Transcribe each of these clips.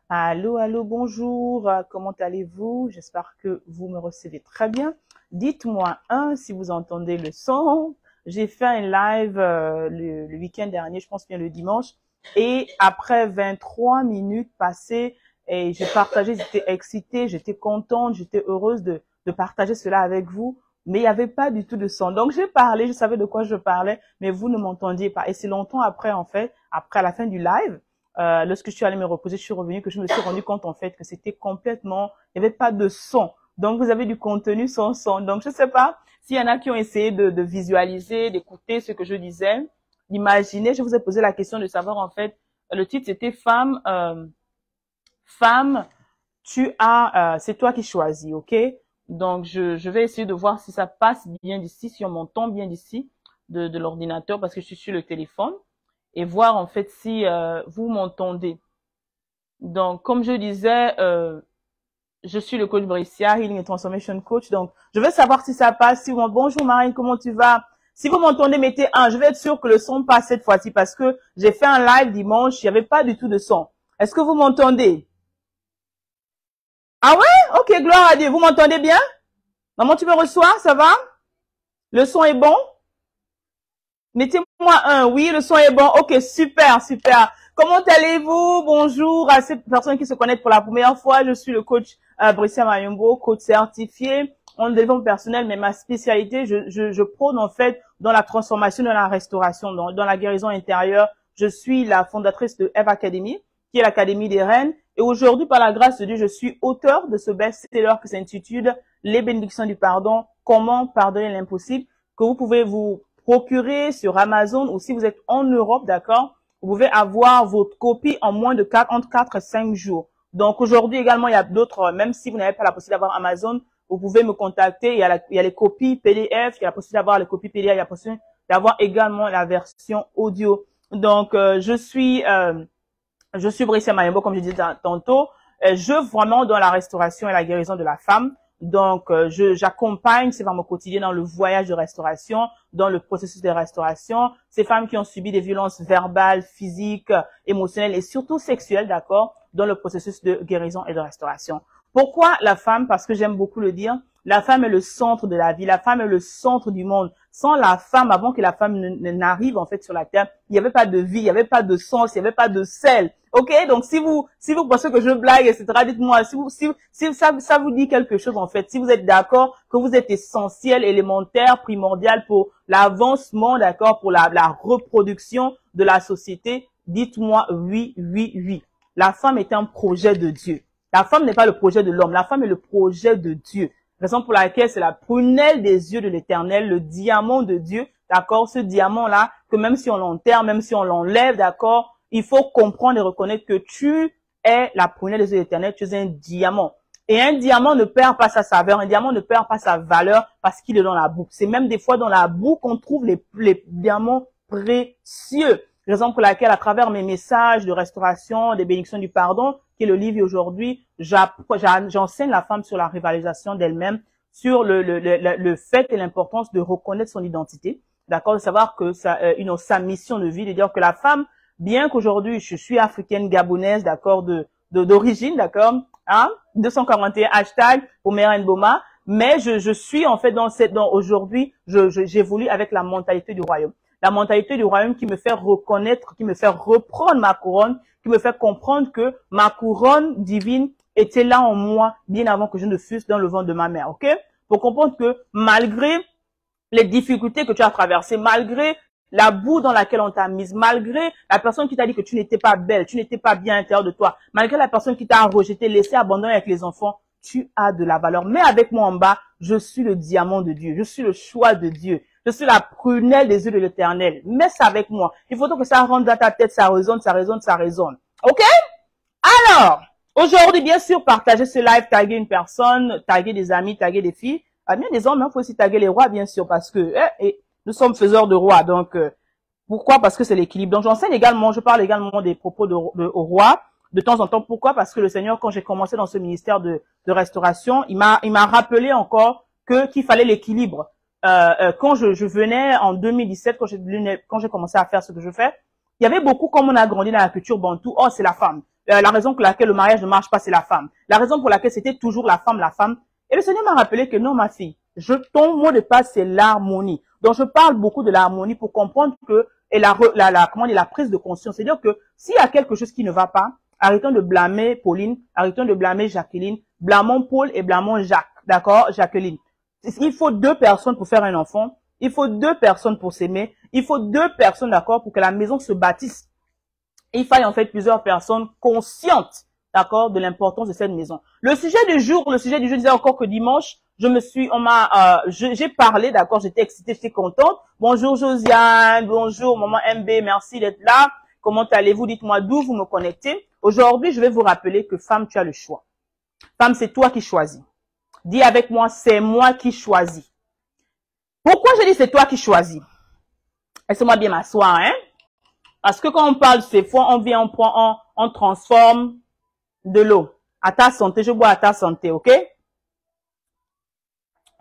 Allô, allô, bonjour, comment allez-vous? J'espère que vous me recevez très bien. Dites-moi, si vous entendez le son. J'ai fait un live le week-end dernier, je pense bien le dimanche, et après 23 minutes passées, et j'ai partagé, j'étais excitée, j'étais contente, j'étais heureuse de partager cela avec vous, mais il n'y avait pas du tout de son. Donc j'ai parlé, je savais de quoi je parlais, mais vous ne m'entendiez pas. Et c'est longtemps après, en fait, après la fin du live, lorsque je suis allée me reposer, je suis revenue, que je me suis rendu compte en fait que c'était complètement, il n'y avait pas de son. Donc vous avez du contenu sans son. Donc je sais pas s'il y en a qui ont essayé de visualiser, d'écouter ce que je disais, d'imaginer. Je vous ai posé la question de savoir en fait, le titre c'était femme, c'est toi qui choisis, ok? Donc je vais essayer de voir si ça passe bien d'ici, si on m'entend bien d'ici de l'ordinateur parce que je suis sur le téléphone et voir en fait si vous m'entendez. Donc, comme je disais, je suis le coach Bricia, Healing and Transformation Coach. Donc, je veux savoir si ça passe. Si vous, bonjour Marine, comment tu vas? Si vous m'entendez, mettez un. Je vais être sûr que le son passe cette fois-ci parce que j'ai fait un live dimanche, il n'y avait pas du tout de son. Est-ce que vous m'entendez? Ah ouais? Ok, gloire à Dieu. Vous m'entendez bien? Maman, tu me reçois? Ça va? Le son est bon? Mettez-moi un. Oui, le son est bon. Ok, super, super. Comment allez-vous? Bonjour à ces personnes qui se connectent pour la première fois. Je suis le coach Bricia Mayombo, coach certifié en développement personnel, mais ma spécialité, je prône en fait dans la transformation, dans la restauration, dans la guérison intérieure. Je suis la fondatrice de Eve Academy, qui est l'Académie des Reines. Et aujourd'hui, par la grâce de Dieu, je suis auteur de ce best-seller qui s'intitule Les bénédictions du pardon, comment pardonner l'impossible, que vous pouvez vous procurer sur Amazon ou si vous êtes en Europe, d'accord, vous pouvez avoir votre copie en moins de entre 4 et 5 jours. Donc aujourd'hui également, il y a d'autres, même si vous n'avez pas la possibilité d'avoir Amazon, vous pouvez me contacter. Il y a les copies PDF, il y a la possibilité d'avoir les copies PDF, il y a la possibilité d'avoir également la version audio. Donc je suis Bricia Mayombo, comme je disais tantôt. Je vraiment dans la restauration et la guérison de la femme. Donc, j'accompagne ces femmes au quotidien dans le voyage de restauration, dans le processus de restauration. Ces femmes qui ont subi des violences verbales, physiques, émotionnelles et surtout sexuelles, d'accord, dans le processus de guérison et de restauration. Pourquoi la femme? Parce que j'aime beaucoup le dire. La femme est le centre de la vie. La femme est le centre du monde. Sans la femme, avant que la femme n'arrive en fait sur la terre, il n'y avait pas de vie, il n'y avait pas de sens, il n'y avait pas de sel. Ok, donc si vous pensez que je blague, etc., dites-moi si ça vous dit quelque chose en fait. Si vous êtes d'accord que vous êtes essentiel, élémentaire, primordial pour l'avancement, d'accord, pour la reproduction de la société, dites-moi oui, oui, oui. La femme est un projet de Dieu. La femme n'est pas le projet de l'homme. La femme est le projet de Dieu. Raison pour laquelle c'est la prunelle des yeux de l'Éternel, le diamant de Dieu, d'accord, ce diamant-là, que même si on l'enterre, même si on l'enlève, d'accord, il faut comprendre et reconnaître que tu es la prunelle des yeux de l'Éternel, tu es un diamant. Et un diamant ne perd pas sa saveur, un diamant ne perd pas sa valeur parce qu'il est dans la boue. C'est même des fois dans la boue qu'on trouve les diamants précieux. Raison pour laquelle, à travers mes messages de restauration, des bénédictions du pardon, qui est le livre aujourd'hui, j'enseigne la femme sur la révélation d'elle-même, sur le fait et l'importance de reconnaître son identité, d'accord, de savoir que sa mission de vie, de dire que la femme, bien qu'aujourd'hui je suis africaine gabonaise, d'accord, d'origine, d'accord, hein, 241 hashtag pour Mera Boma, mais je suis en fait aujourd'hui, j'évolue avec la mentalité du royaume. La mentalité du royaume qui me fait reconnaître, qui me fait reprendre ma couronne, qui me fait comprendre que ma couronne divine était là en moi bien avant que je ne fusse dans le ventre de ma mère, ok? Pour comprendre que malgré les difficultés que tu as traversées, malgré la boue dans laquelle on t'a mise, malgré la personne qui t'a dit que tu n'étais pas belle, tu n'étais pas bien à l'intérieur de toi, malgré la personne qui t'a rejeté, laissé abandonner avec les enfants, tu as de la valeur. Mais avec moi en bas, je suis le diamant de Dieu, je suis le choix de Dieu. Je suis la prunelle des yeux de l'Éternel. Mets ça avec moi. Il faut que ça rentre dans ta tête, ça résonne, ça résonne, ça résonne. OK? Alors, aujourd'hui, bien sûr, partagez ce live, taguer une personne, taguer des amis, taguer des filles. Bien des hommes, il faut aussi taguer les rois, bien sûr, parce que nous sommes faiseurs de rois. Donc, pourquoi? Parce que c'est l'équilibre. Donc, j'enseigne également, je parle également des propos au roi de temps en temps. Pourquoi? Parce que le Seigneur, quand j'ai commencé dans ce ministère de restauration, il m'a rappelé encore qu'il fallait l'équilibre. Quand je venais en 2017, quand j'ai commencé à faire ce que je fais, il y avait beaucoup, comme on a grandi dans la culture bantou, oh, c'est la femme. la raison pour laquelle le mariage ne marche pas, c'est la femme. La raison pour laquelle c'était toujours la femme, la femme. Et le Seigneur m'a rappelé que non, ma fille, ton mot de passe, c'est l'harmonie. Donc, je parle beaucoup de l'harmonie pour comprendre que, et comment dire, la prise de conscience. C'est-à-dire que s'il y a quelque chose qui ne va pas, arrêtons de blâmer Pauline, arrêtons de blâmer Jacqueline, blâmons Paul et blâmons Jacques. D'accord, Jacqueline. Il faut 2 personnes pour faire un enfant. Il faut 2 personnes pour s'aimer. Il faut 2 personnes, d'accord, pour que la maison se bâtisse. Il faille en fait plusieurs personnes conscientes, d'accord, de l'importance de cette maison. Le sujet du jour, je disais encore que dimanche, j'ai parlé, d'accord, j'étais excitée, j'étais contente. Bonjour Josiane, bonjour maman MB, merci d'être là. Comment allez-vous? Dites-moi d'où vous me connectez. Aujourd'hui, je vais vous rappeler que femme, tu as le choix. Femme, c'est toi qui choisis. Dis avec moi, c'est moi qui choisis. Pourquoi je dis c'est toi qui choisis? Laissez-moi bien m'asseoir, hein. Parce que quand on parle de ces fois, on vient, on transforme de l'eau. À ta santé, je bois à ta santé, ok?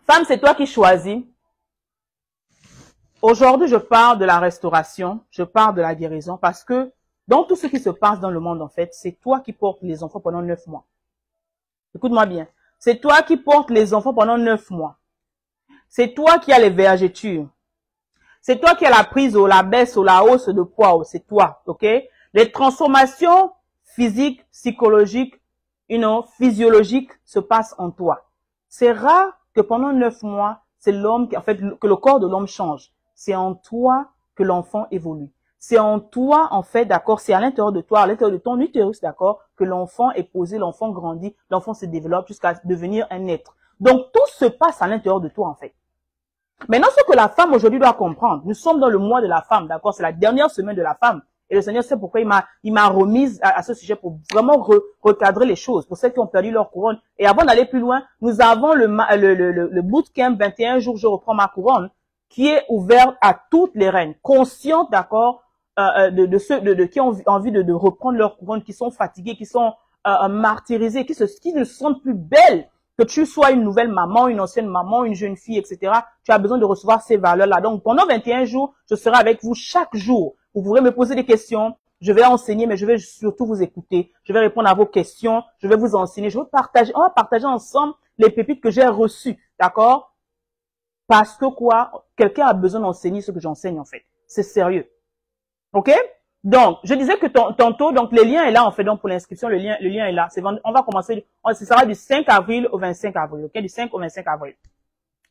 Femme, c'est toi qui choisis. Aujourd'hui, je parle de la restauration, je parle de la guérison parce que dans tout ce qui se passe dans le monde, en fait, c'est toi qui portes les enfants pendant 9 mois. Écoute-moi bien. C'est toi qui portes les enfants pendant 9 mois. C'est toi qui as les vergetures. C'est toi qui as la prise ou la baisse ou la hausse de poids. C'est toi, ok? Les transformations physiques, psychologiques, physiologiques se passent en toi. C'est rare que pendant 9 mois, c'est l'homme qui, en fait, que le corps de l'homme change. C'est en toi que l'enfant évolue. C'est en toi, en fait, d'accord, c'est à l'intérieur de toi, à l'intérieur de ton utérus, d'accord, que l'enfant est posé, l'enfant grandit, l'enfant se développe jusqu'à devenir un être. Donc, tout se passe à l'intérieur de toi, en fait. Maintenant, ce que la femme aujourd'hui doit comprendre, nous sommes dans le mois de la femme, d'accord, c'est la dernière semaine de la femme. Et le Seigneur sait pourquoi il m'a remise à ce sujet pour vraiment recadrer les choses, pour celles qui ont perdu leur couronne. Et avant d'aller plus loin, nous avons le bootcamp 21 jours, je reprends ma couronne, qui est ouvert à toutes les reines, conscientes, d'accord, de ceux qui ont envie de reprendre leur couronne, qui sont fatigués, qui sont martyrisés, qui ne se sentent plus belles. Que tu sois une nouvelle maman, une ancienne maman, une jeune fille, etc. Tu as besoin de recevoir ces valeurs-là. Donc, pendant 21 jours, je serai avec vous chaque jour. Vous pourrez me poser des questions. Je vais enseigner, mais je vais surtout vous écouter. Je vais répondre à vos questions. Je vais vous enseigner. Je vais partager. On va partager ensemble les pépites que j'ai reçues. D'accord? Parce que quoi? Quelqu'un a besoin d'enseigner ce que j'enseigne, en fait. C'est sérieux. OK? Donc, je disais que tantôt, donc, le lien est là, en fait, donc, pour l'inscription, le lien est là. On va commencer, ce sera du 5 avril au 25 avril, ok? Du 5 au 25 avril.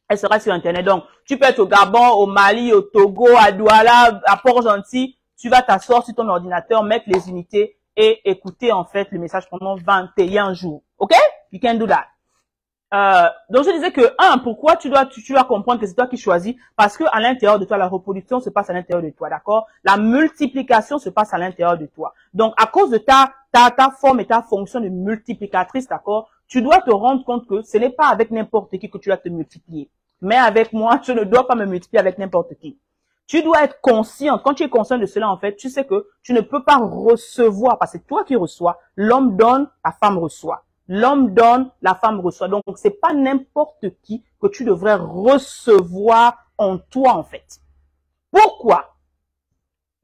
Elle sera sur Internet. Donc, tu peux être au Gabon, au Mali, au Togo, à Douala, à Port-Gentil. Tu vas t'asseoir sur ton ordinateur, mettre les unités et écouter, en fait, le message pendant 21 jours. OK? You can do that. Donc je disais que pourquoi tu dois comprendre que c'est toi qui choisis, parce que à l'intérieur de toi la reproduction se passe à l'intérieur de toi, d'accord? La multiplication se passe à l'intérieur de toi. Donc à cause de ta forme et ta fonction de multiplicatrice, d'accord? Tu dois te rendre compte que ce n'est pas avec n'importe qui que tu vas te multiplier, mais avec moi, je ne dois pas me multiplier avec n'importe qui. Tu dois être conscient. Quand tu es conscient de cela, en fait, tu sais que tu ne peux pas recevoir, parce que c'est toi qui reçois. L'homme donne, la femme reçoit. L'homme donne, la femme reçoit. Donc, c'est pas n'importe qui que tu devrais recevoir en toi, en fait. Pourquoi?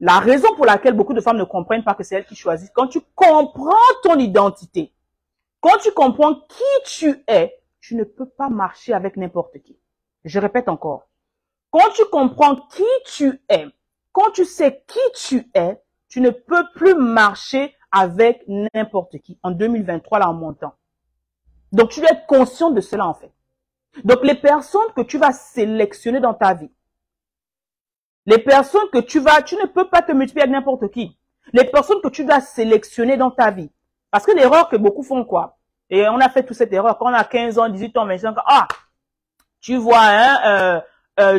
La raison pour laquelle beaucoup de femmes ne comprennent pas que c'est elles qui choisissent, quand tu comprends ton identité, quand tu comprends qui tu es, tu ne peux pas marcher avec n'importe qui. Je répète encore. Quand tu comprends qui tu es, quand tu sais qui tu es, tu ne peux plus marcher avec n'importe qui en 2023 là en montant. Donc tu dois être conscient de cela en fait. Donc les personnes que tu vas sélectionner dans ta vie, les personnes que tu ne peux pas te multiplier avec n'importe qui. Les personnes que tu dois sélectionner dans ta vie. Parce que l'erreur que beaucoup font quoi? Et on a fait toute cette erreur quand on a 15 ans, 18 ans, 25 ans. Tu vois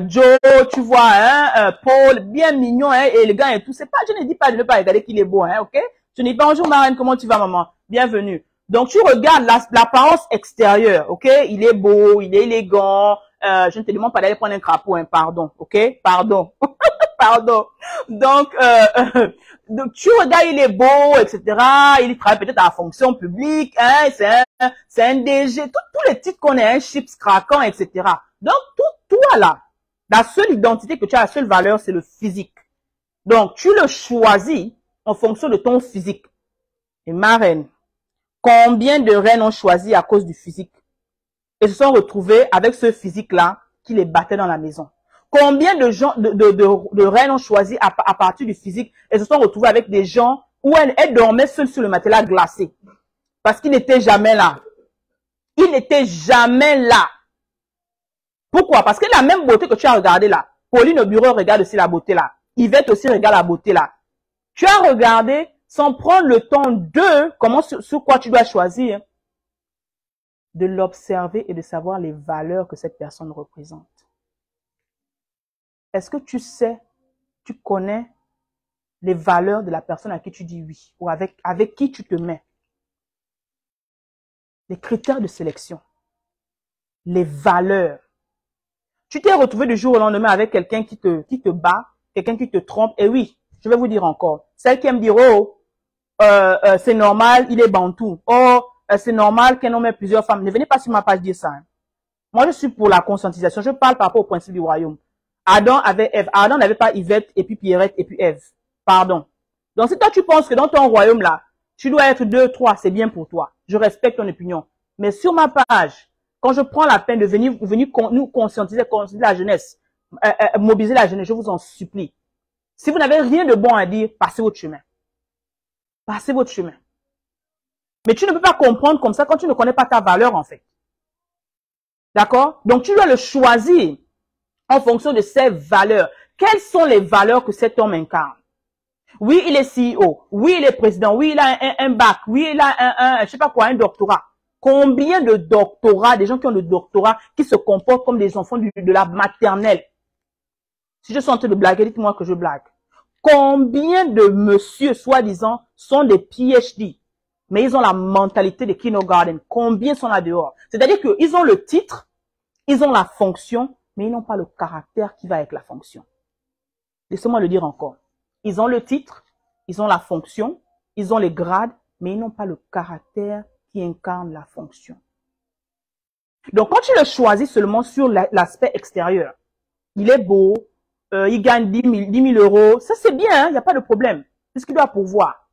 Joe, tu vois Paul, bien mignon, élégant et tout. C'est pas, je ne dis pas de ne pas regarder qu'il est beau, ok? Je ne dis pas bonjour Marine, comment tu vas maman? Bienvenue. Donc tu regardes l'apparence extérieure, ok? Il est beau, il est élégant. Je ne te demande pas d'aller prendre un crapaud, pardon, ok? Pardon, pardon. Donc tu regardes, il est beau, etc. Il travaille peut-être à la fonction publique, c'est un DG, tous les titres qu'on a, un chips craquant, etc. Donc toi là, la seule identité que tu as, la seule valeur, c'est le physique. Donc tu le choisis en fonction de ton physique. et ma reine. Combien de reines ont choisi à cause du physique et se sont retrouvées avec ce physique-là qui les battait dans la maison? Combien de gens, de reines ont choisi à partir du physique et se sont retrouvées avec des gens où elles dormaient seules sur le matelas glacé? Parce qu'il n'était jamais là. Il n'était jamais là. Pourquoi? Parce que la même beauté que tu as regardée là, Pauline au bureau regarde aussi la beauté là. Yvette aussi regarde la beauté là. Tu as regardé sans prendre le temps de, sur quoi tu dois choisir, de l'observer et de savoir les valeurs que cette personne représente. Est-ce que tu sais, tu connais les valeurs de la personne à qui tu dis oui ou avec qui tu te mets? Les critères de sélection, les valeurs. Tu t'es retrouvé du jour au lendemain avec quelqu'un qui te bat, quelqu'un qui te trompe. Et oui, je vais vous dire encore, celle qui aime dire, oh, c'est normal, il est bantou. Oh, c'est normal qu'un homme ait plusieurs femmes. Ne venez pas sur ma page dire ça. Hein. Moi, je suis pour la conscientisation. Je parle par rapport au principe du royaume. Adam avait Ève. Adam n'avait pas Yvette et puis Pierrette et puis Ève. Pardon. Donc, si toi, tu penses que dans ton royaume, là, tu dois être 2, 3, c'est bien pour toi. Je respecte ton opinion. Mais sur ma page, quand je prends la peine de venir nous conscientiser la jeunesse, mobiliser la jeunesse, je vous en supplie. Si vous n'avez rien de bon à dire, passez votre chemin. Passez votre chemin. Mais tu ne peux pas comprendre comme ça quand tu ne connais pas ta valeur, en fait. D'accord? Donc, tu dois le choisir en fonction de ses valeurs. Quelles sont les valeurs que cet homme incarne? Oui, il est CEO. Oui, il est président. Oui, il a un bac. Oui, il a je sais pas quoi, un doctorat. Combien de doctorats, des gens qui ont le doctorat, qui se comportent comme des enfants de la maternelle? Si je suis en train de blaguer, dites-moi que je blague. Combien de messieurs, soi-disant, sont des PhD, mais ils ont la mentalité de kindergarten? Combien sont là dehors? C'est-à-dire qu'ils ont le titre, ils ont la fonction, mais ils n'ont pas le caractère qui va avec la fonction. Laissez-moi le dire encore. Ils ont le titre, ils ont la fonction, ils ont les grades, mais ils n'ont pas le caractère qui incarne la fonction. Donc, quand tu le choisis seulement sur l'aspect extérieur, il est beau, il gagne 10 000 euros, ça c'est bien, il n'y a pas de problème. C'est ce qu'il doit pouvoir.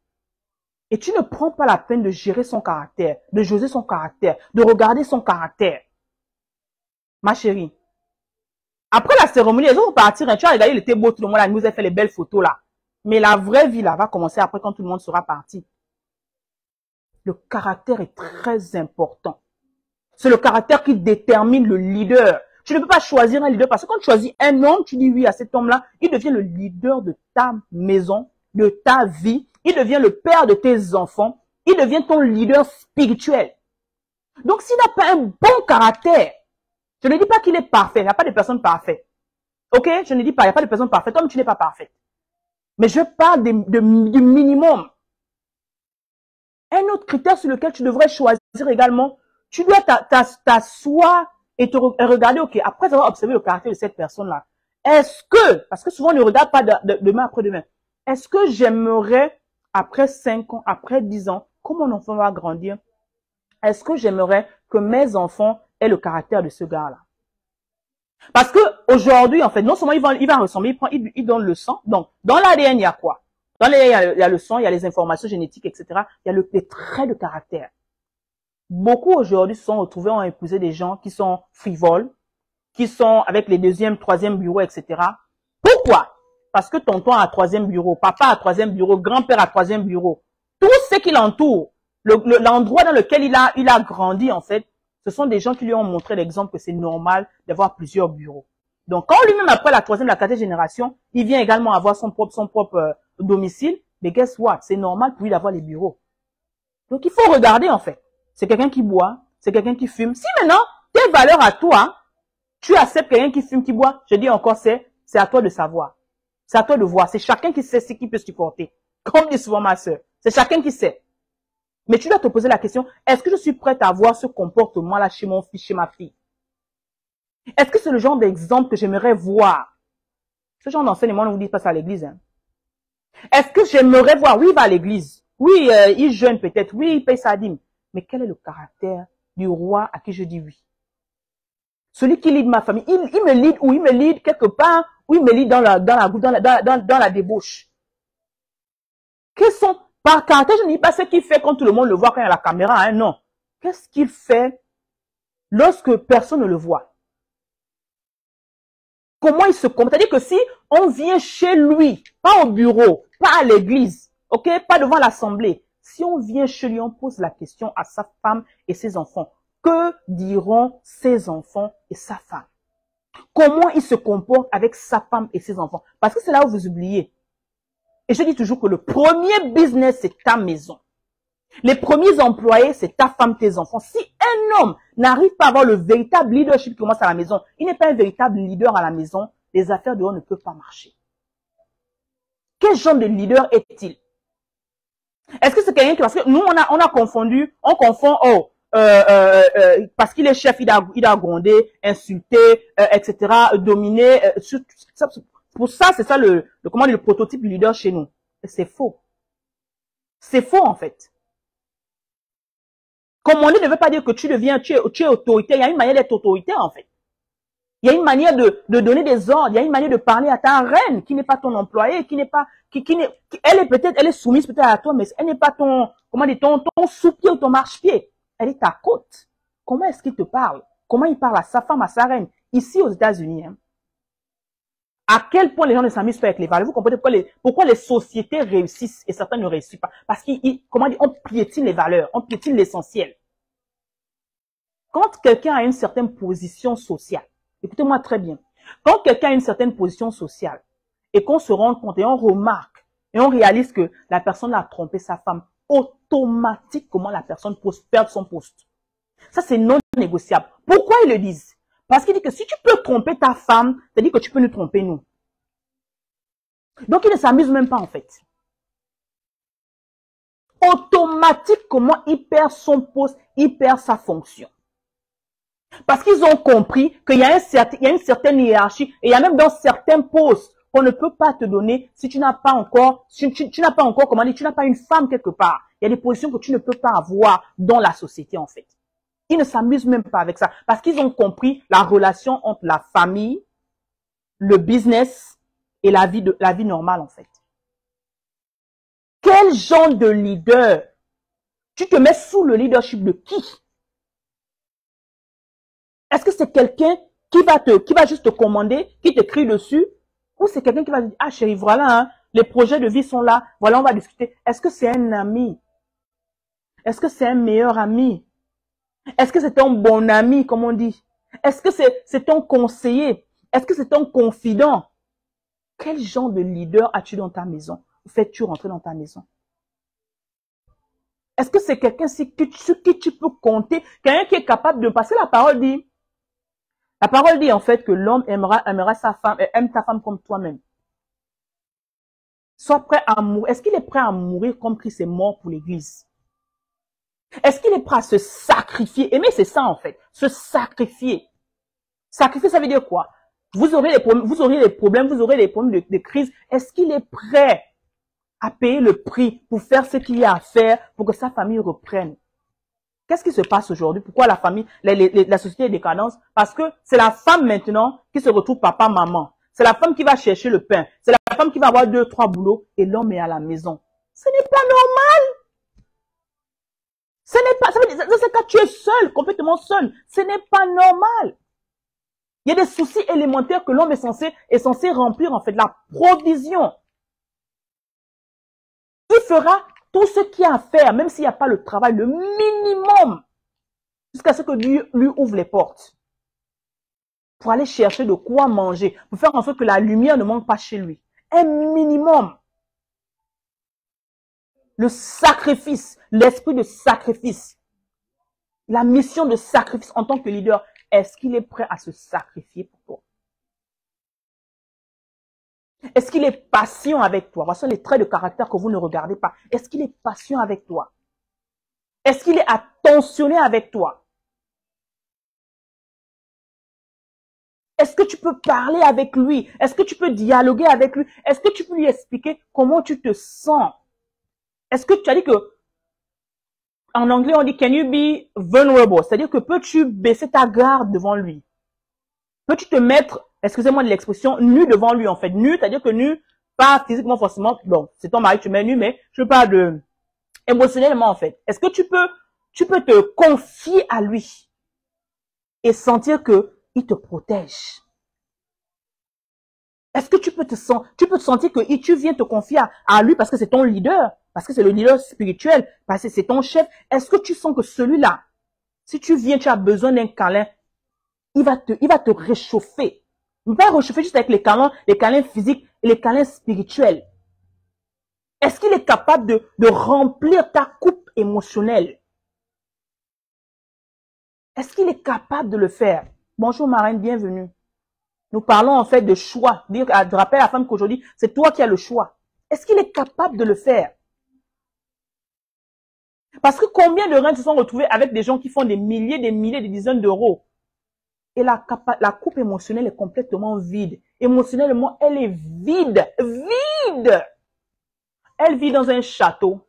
Et tu ne prends pas la peine de gérer son caractère, de juger son caractère, de regarder son caractère. Ma chérie, après la cérémonie, les autres vont partir, hein, tu as regardé, il était beau, tout le monde, il nous a fait les belles photos là. Mais la vraie vie là va commencer après quand tout le monde sera parti. Le caractère est très important. C'est le caractère qui détermine le leader. Tu ne peux pas choisir un leader parce que quand tu choisis un homme, tu dis oui à cet homme-là, il devient le leader de ta maison, de ta vie, il devient le père de tes enfants, il devient ton leader spirituel. Donc s'il n'a pas un bon caractère, je ne dis pas qu'il est parfait, il n'y a pas de personne parfaite. Ok? Je ne dis pas, il n'y a pas de personne parfaite, toi tu n'es pas parfaite. Mais je parle du minimum. Un autre critère sur lequel tu devrais choisir également, tu dois t'asseoir et regarder, ok, après avoir observé le caractère de cette personne-là, est-ce que, parce que souvent on ne regarde pas demain après demain, est-ce que j'aimerais, après 5 ans, après 10 ans, comme mon enfant va grandir, est-ce que j'aimerais que mes enfants aient le caractère de ce gars-là? Parce que aujourd'hui, en fait, non seulement il va ressembler, il donne le sang. Donc, dans l'ADN, il y a quoi? Dans l'ADN, il y a le sang, il y a les informations génétiques, etc. Il y a les traits de caractère. Beaucoup aujourd'hui se sont retrouvés, ont épousé des gens qui sont frivoles, qui sont avec les 2e, 3e bureaux, etc. Pourquoi? Parce que tonton a 3e bureau, papa a 3e bureau, grand-père a 3e bureau. Tout ce qui l'entoure, l'endroit dans lequel il a grandi, en fait, ce sont des gens qui lui ont montré l'exemple que c'est normal d'avoir plusieurs bureaux. Donc, quand lui-même, après la 3e, la 4e génération, il vient également avoir son propre domicile, mais guess what? C'est normal pour lui d'avoir les bureaux. Donc, il faut regarder, en fait. C'est quelqu'un qui boit, c'est quelqu'un qui fume. Si maintenant, tes valeurs à toi, tu acceptes quelqu'un qui fume, qui boit, je dis encore, c'est à toi de savoir. C'est à toi de voir. C'est chacun qui sait ce qu'il peut supporter. Comme dit souvent ma sœur. C'est chacun qui sait. Mais tu dois te poser la question, est-ce que je suis prête à avoir ce comportement-là chez mon fils, chez ma fille? Est-ce que c'est le genre d'exemple que j'aimerais voir? Ce genre d'enseignement, ne vous dites pas ça à l'église. Hein. Est-ce que j'aimerais voir? Oui, il va à l'église. Oui, il jeûne peut-être. Oui, il paye sa dîme. Mais quel est le caractère du roi à qui je dis oui? Celui qui lead ma famille, il me lead où? Il me lead quelque part, ou il me lead dans la débauche? Par caractère, je ne dis pas ce qu'il fait quand tout le monde le voit quand il y a la caméra, hein, non. Qu'est-ce qu'il fait lorsque personne ne le voit? Comment il se comporte? C'est-à-dire que si on vient chez lui, pas au bureau, pas à l'église, ok, pas devant l'assemblée, si on vient chez lui, on pose la question à sa femme et ses enfants. Que diront ses enfants et sa femme? Comment il se comporte avec sa femme et ses enfants? Parce que c'est là où vous oubliez. Et je dis toujours que le premier business, c'est ta maison. Les premiers employés, c'est ta femme, tes enfants. Si un homme n'arrive pas à avoir le véritable leadership qui commence à la maison, il n'est pas un véritable leader à la maison, les affaires dehors ne peuvent pas marcher. Quel genre de leader est-il? Est-ce que c'est quelqu'un qui, parce que nous, on a confondu, on confond, parce qu'il est chef, il a grondé, insulté, etc., dominé. Pour ça, c'est ça le prototype leader chez nous. C'est faux. C'est faux, en fait. Commander ne veut pas dire que tu es autoritaire. Il y a une manière d'être autoritaire, en fait. Il y a une manière de donner des ordres. Il y a une manière de parler à ta reine qui n'est pas ton employé, elle est soumise peut-être à toi, mais elle n'est pas ton sous-pied ou ton marche-pied. Elle est ta côte. Comment est-ce qu'il te parle? Comment il parle à sa femme, à sa reine? Ici, aux États-Unis, hein. À quel point les gens ne s'amusent pas avec les valeurs. Vous comprenez pourquoi les sociétés réussissent et certaines ne réussissent pas? Parce on piétine les valeurs, on piétine l'essentiel. Quand quelqu'un a une certaine position sociale, écoutez-moi très bien, quand quelqu'un a une certaine position sociale et qu'on se rend compte et on remarque et on réalise que la personne a trompé sa femme, automatiquement la personne perd son poste. Ça, c'est non négociable. Pourquoi ils le disent? Parce qu'il dit que si tu peux tromper ta femme, c'est-à-dire que tu peux nous tromper nous. Donc, il ne s'amuse même pas en fait. Automatiquement, il perd son poste, il perd sa fonction. Parce qu'ils ont compris qu'il y a une certaine hiérarchie et il y a même dans certains postes qu'on ne peut pas te donner si tu n'as pas encore, comment dire, tu n'as pas une femme quelque part. Il y a des positions que tu ne peux pas avoir dans la société en fait. Ils ne s'amusent même pas avec ça parce qu'ils ont compris la relation entre la famille, le business et la vie normale en fait. Quel genre de leader? Tu te mets sous le leadership de qui? Est-ce que c'est quelqu'un qui va juste te commander, qui te crie dessus? Ou c'est quelqu'un qui va dire, ah chérie, voilà, hein, les projets de vie sont là, voilà, on va discuter. Est-ce que c'est un ami? Est-ce que c'est un meilleur ami? Est-ce que c'est ton bon ami, comme on dit? Est-ce que c'est ton conseiller? Est-ce que c'est ton confident? Quel genre de leader as-tu dans ta maison? Fais-tu rentrer dans ta maison? Est-ce que c'est quelqu'un sur qui tu peux compter? Quelqu'un qui est capable de passer la parole dit en fait que l'homme aimera sa femme, aime ta femme comme toi-même. Sois prêt à mourir. Est-ce qu'il est prêt à mourir comme Christ est mort pour l'église? Est-ce qu'il est prêt à se sacrifier? Aimer, c'est ça en fait. Se sacrifier. Sacrifier, ça veut dire quoi? Vous aurez des problèmes, vous aurez des problèmes de crise. Est-ce qu'il est prêt à payer le prix pour faire ce qu'il y a à faire pour que sa famille reprenne? Qu'est-ce qui se passe aujourd'hui? Pourquoi la famille, la société est décadente? Parce que c'est la femme maintenant qui se retrouve papa, maman. C'est la femme qui va chercher le pain. C'est la femme qui va avoir 2, 3 boulots et l'homme est à la maison. Ce n'est pas normal. Ce n'est pas, ça veut dire, dans ce cas, tu es seul, complètement seul. Ce n'est pas normal. Il y a des soucis élémentaires que l'homme est censé remplir, en fait, la provision. Il fera tout ce qu'il y a à faire, même s'il n'y a pas le travail, le minimum, jusqu'à ce que Dieu lui ouvre les portes. Pour aller chercher de quoi manger, pour faire en sorte que la lumière ne manque pas chez lui. Un minimum. Le sacrifice, l'esprit de sacrifice, la mission de sacrifice en tant que leader, est-ce qu'il est prêt à se sacrifier pour toi? Est-ce qu'il est patient avec toi? Voici les traits de caractère que vous ne regardez pas. Est-ce qu'il est patient avec toi? Est-ce qu'il est attentionné avec toi? Est-ce que tu peux parler avec lui? Est-ce que tu peux dialoguer avec lui? Est-ce que tu peux lui expliquer comment tu te sens? Est-ce que tu as dit que, en anglais on dit, can you be vulnerable? C'est-à-dire que peux-tu baisser ta garde devant lui? Peux-tu te mettre, excusez-moi de l'expression, nu devant lui en fait? Nu, c'est-à-dire que nu, pas physiquement forcément, bon, c'est ton mari, tu mets nu, mais je parle Émotionnellement, en fait. Est-ce que tu peux te confier à lui et sentir que il te protège? Est-ce que tu peux te sentir que tu viens te confier à lui parce que c'est ton leader, parce que c'est le leader spirituel, parce que c'est ton chef? Est-ce que tu sens que celui-là, si tu viens, tu as besoin d'un câlin, il va te réchauffer. Il va réchauffer juste avec les câlins physiques et les câlins spirituels. Est-ce qu'il est capable de remplir ta coupe émotionnelle? Est-ce qu'il est capable de le faire? Bonjour Marraine, bienvenue. Nous parlons en fait de choix. Rappelle à la femme qu'aujourd'hui, c'est toi qui as le choix. Est-ce qu'il est capable de le faire? Parce que combien de reines se sont retrouvés avec des gens qui font des milliers, des dizaines d'euros? Et la coupe émotionnelle est complètement vide. Émotionnellement, elle est vide. Vide! Elle vit dans un château.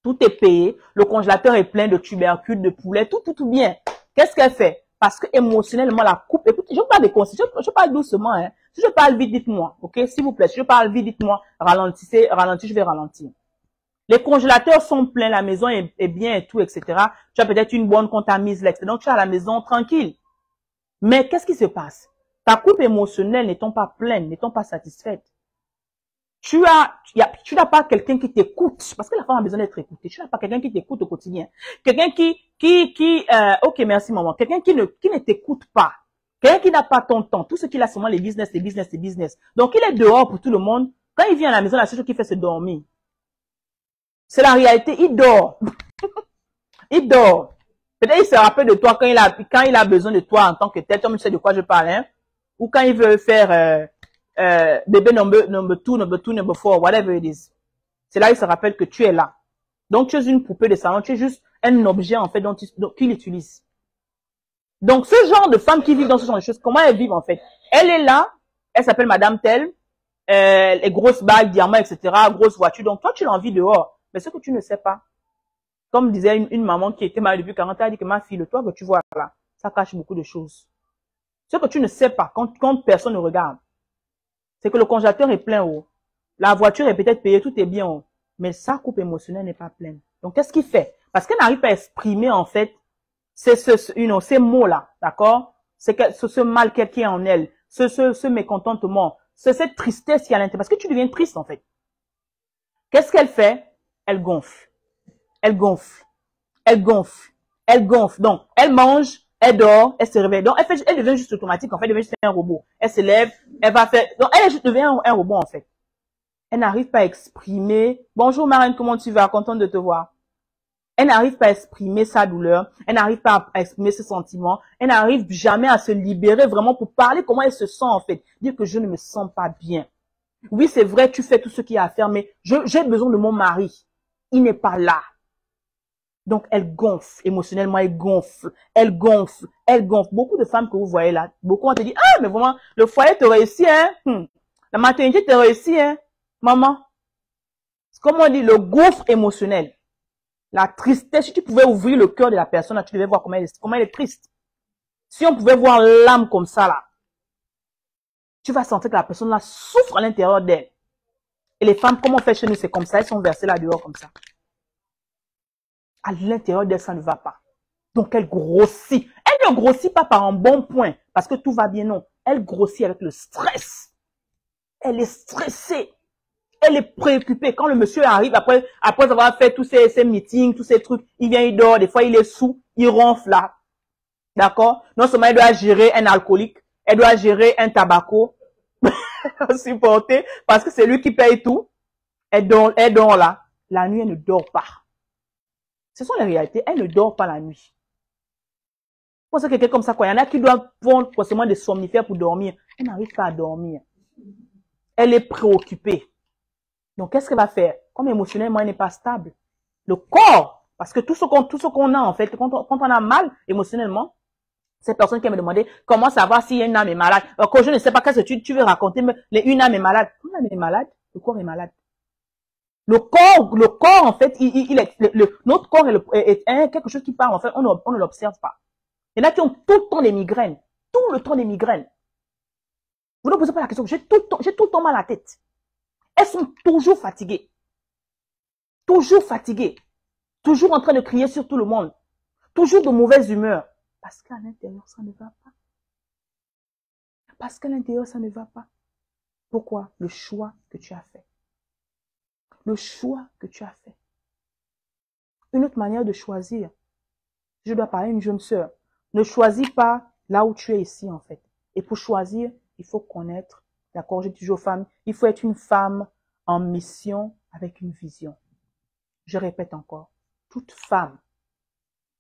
Tout est payé. Le congélateur est plein de tubercules, de poulets, tout bien. Qu'est-ce qu'elle fait? Parce que émotionnellement, la coupe, écoute, je parle de conseils, je parle doucement, hein. Si je parle vite, dites-moi, ok? S'il vous plaît, si je parle vite, dites-moi, ralentissez, je vais ralentir. Les congélateurs sont pleins, la maison est bien et tout, etc. Tu as peut-être une bonne compte à mise, etc. Donc, tu es à la maison tranquille. Mais qu'est-ce qui se passe? Ta coupe émotionnelle n'étant pas pleine, n'étant pas satisfaite, tu n'as pas quelqu'un qui t'écoute, parce que la femme a besoin d'être écoutée. Tu n'as pas quelqu'un qui t'écoute au quotidien. Quelqu'un ok, merci maman. Quelqu'un qui ne t'écoute pas. Quelqu'un qui n'a pas ton temps. Tout ce qu'il a, seulement les business. Donc, il est dehors pour tout le monde. Quand il vient à la maison, la seule chose qu'il fait, c'est dormir. C'est la réalité. Il dort. Il dort. Peut-être il se rappelle de toi quand il a besoin de toi en tant que tel. Tu sais de quoi je parle, hein. Ou quand il veut faire, bébé number 2, number 4, whatever it is. C'est là il se rappelle que tu es là. Donc, tu es une poupée de salon, tu es juste un objet, en fait, qu'il utilise. Donc, ce genre de femme qui vit dans ce genre de choses, comment elle vit, en fait? Elle est là, elle s'appelle Madame Telle, les grosses bagues, diamants, etc., grosse voiture. Donc, toi, tu l'as envie dehors. Mais ce que tu ne sais pas, comme disait une maman qui était mariée depuis 40 ans, elle a dit que ma fille, le toit que tu vois là, ça cache beaucoup de choses. Ce que tu ne sais pas, quand personne ne regarde, c'est que le congélateur est plein haut. La voiture est peut-être payée, tout est bien haut. Mais sa coupe émotionnelle n'est pas pleine. Donc, qu'est-ce qu'il fait? Parce qu'elle n'arrive pas à exprimer, en fait, ces mots-là, d'accord? C'est ce mal qui est en elle, ce mécontentement, cette tristesse qui est à l'intérieur. Parce que tu deviens triste, en fait. Qu'est-ce qu'elle fait? Elle gonfle. Elle gonfle. Elle gonfle. Elle gonfle. Donc, elle mange, elle dort, elle se réveille. Donc, elle devient juste automatique, en fait, elle devient juste un robot. Elle se lève, elle va faire, donc, elle devient un robot, en fait. Elle n'arrive pas à exprimer. Bonjour Marine, comment tu vas? Contente de te voir. Elle n'arrive pas à exprimer sa douleur. Elle n'arrive pas à exprimer ses sentiments. Elle n'arrive jamais à se libérer vraiment pour parler comment elle se sent en fait. Dire que je ne me sens pas bien. Oui, c'est vrai, tu fais tout ce qu'il y a à faire, mais j'ai besoin de mon mari. Il n'est pas là. Donc, elle gonfle. Émotionnellement, elle gonfle. Elle gonfle. Elle gonfle. Beaucoup de femmes que vous voyez là, beaucoup vont te dire, ah, mais vraiment, le foyer te réussit, hein. La maternité te réussit, hein. Maman, comme on dit, le gouffre émotionnel, la tristesse, si tu pouvais ouvrir le cœur de la personne, là, tu devais voir comment elle est triste. Si on pouvait voir l'âme comme ça, là, tu vas sentir que la personne là souffre à l'intérieur d'elle. Et les femmes, comment on fait chez nous, c'est comme ça, elles sont versées là dehors comme ça. À l'intérieur d'elle, ça ne va pas. Donc, elle grossit. Elle ne grossit pas par un bon point, parce que tout va bien, non. Elle grossit avec le stress. Elle est stressée. Elle est préoccupée. Quand le monsieur arrive, après avoir fait tous ces meetings, tous ces trucs, il vient, il dort, des fois il est sous, il ronfle là. D'accord? Non seulement elle doit gérer un alcoolique, elle doit gérer un tabaco, supporter, parce que c'est lui qui paye tout. Elle dort là. La nuit, elle ne dort pas. Ce sont les réalités. Elle ne dort pas la nuit. Pour ça, quelqu'un comme ça, quoi. Il y en a qui doivent prendre forcément des somnifères pour dormir. Elle n'arrive pas à dormir. Elle est préoccupée. Donc, qu'est-ce qu'elle va faire? Comme émotionnellement, elle n'est pas stable. Le corps, parce que tout ce qu'on a, en fait, quand on a mal émotionnellement, cette personne qui m'a demandé comment savoir si une âme est malade. Alors, que je ne sais pas qu'est-ce que tu veux raconter, mais une âme est malade. Une âme est malade, le corps est malade. Le corps, en fait, notre corps est quelque chose qui parle, en fait, on ne l'observe pas. Il y en a qui ont tout le temps des migraines. Tout le temps des migraines. Vous ne posez pas la question, j'ai tout le temps mal à la tête. Elles sont toujours fatiguées. Toujours fatiguées. Toujours en train de crier sur tout le monde. Toujours de mauvaise humeur. Parce qu'à l'intérieur, ça ne va pas. Parce qu'à l'intérieur, ça ne va pas. Pourquoi? Le choix que tu as fait. Le choix que tu as fait. Une autre manière de choisir. Je dois parler à une jeune sœur. Ne choisis pas là où tu es ici, en fait. Et pour choisir, il faut connaître, d'accord, j'ai toujours femme, il faut être une femme en mission avec une vision. Je répète encore, toute femme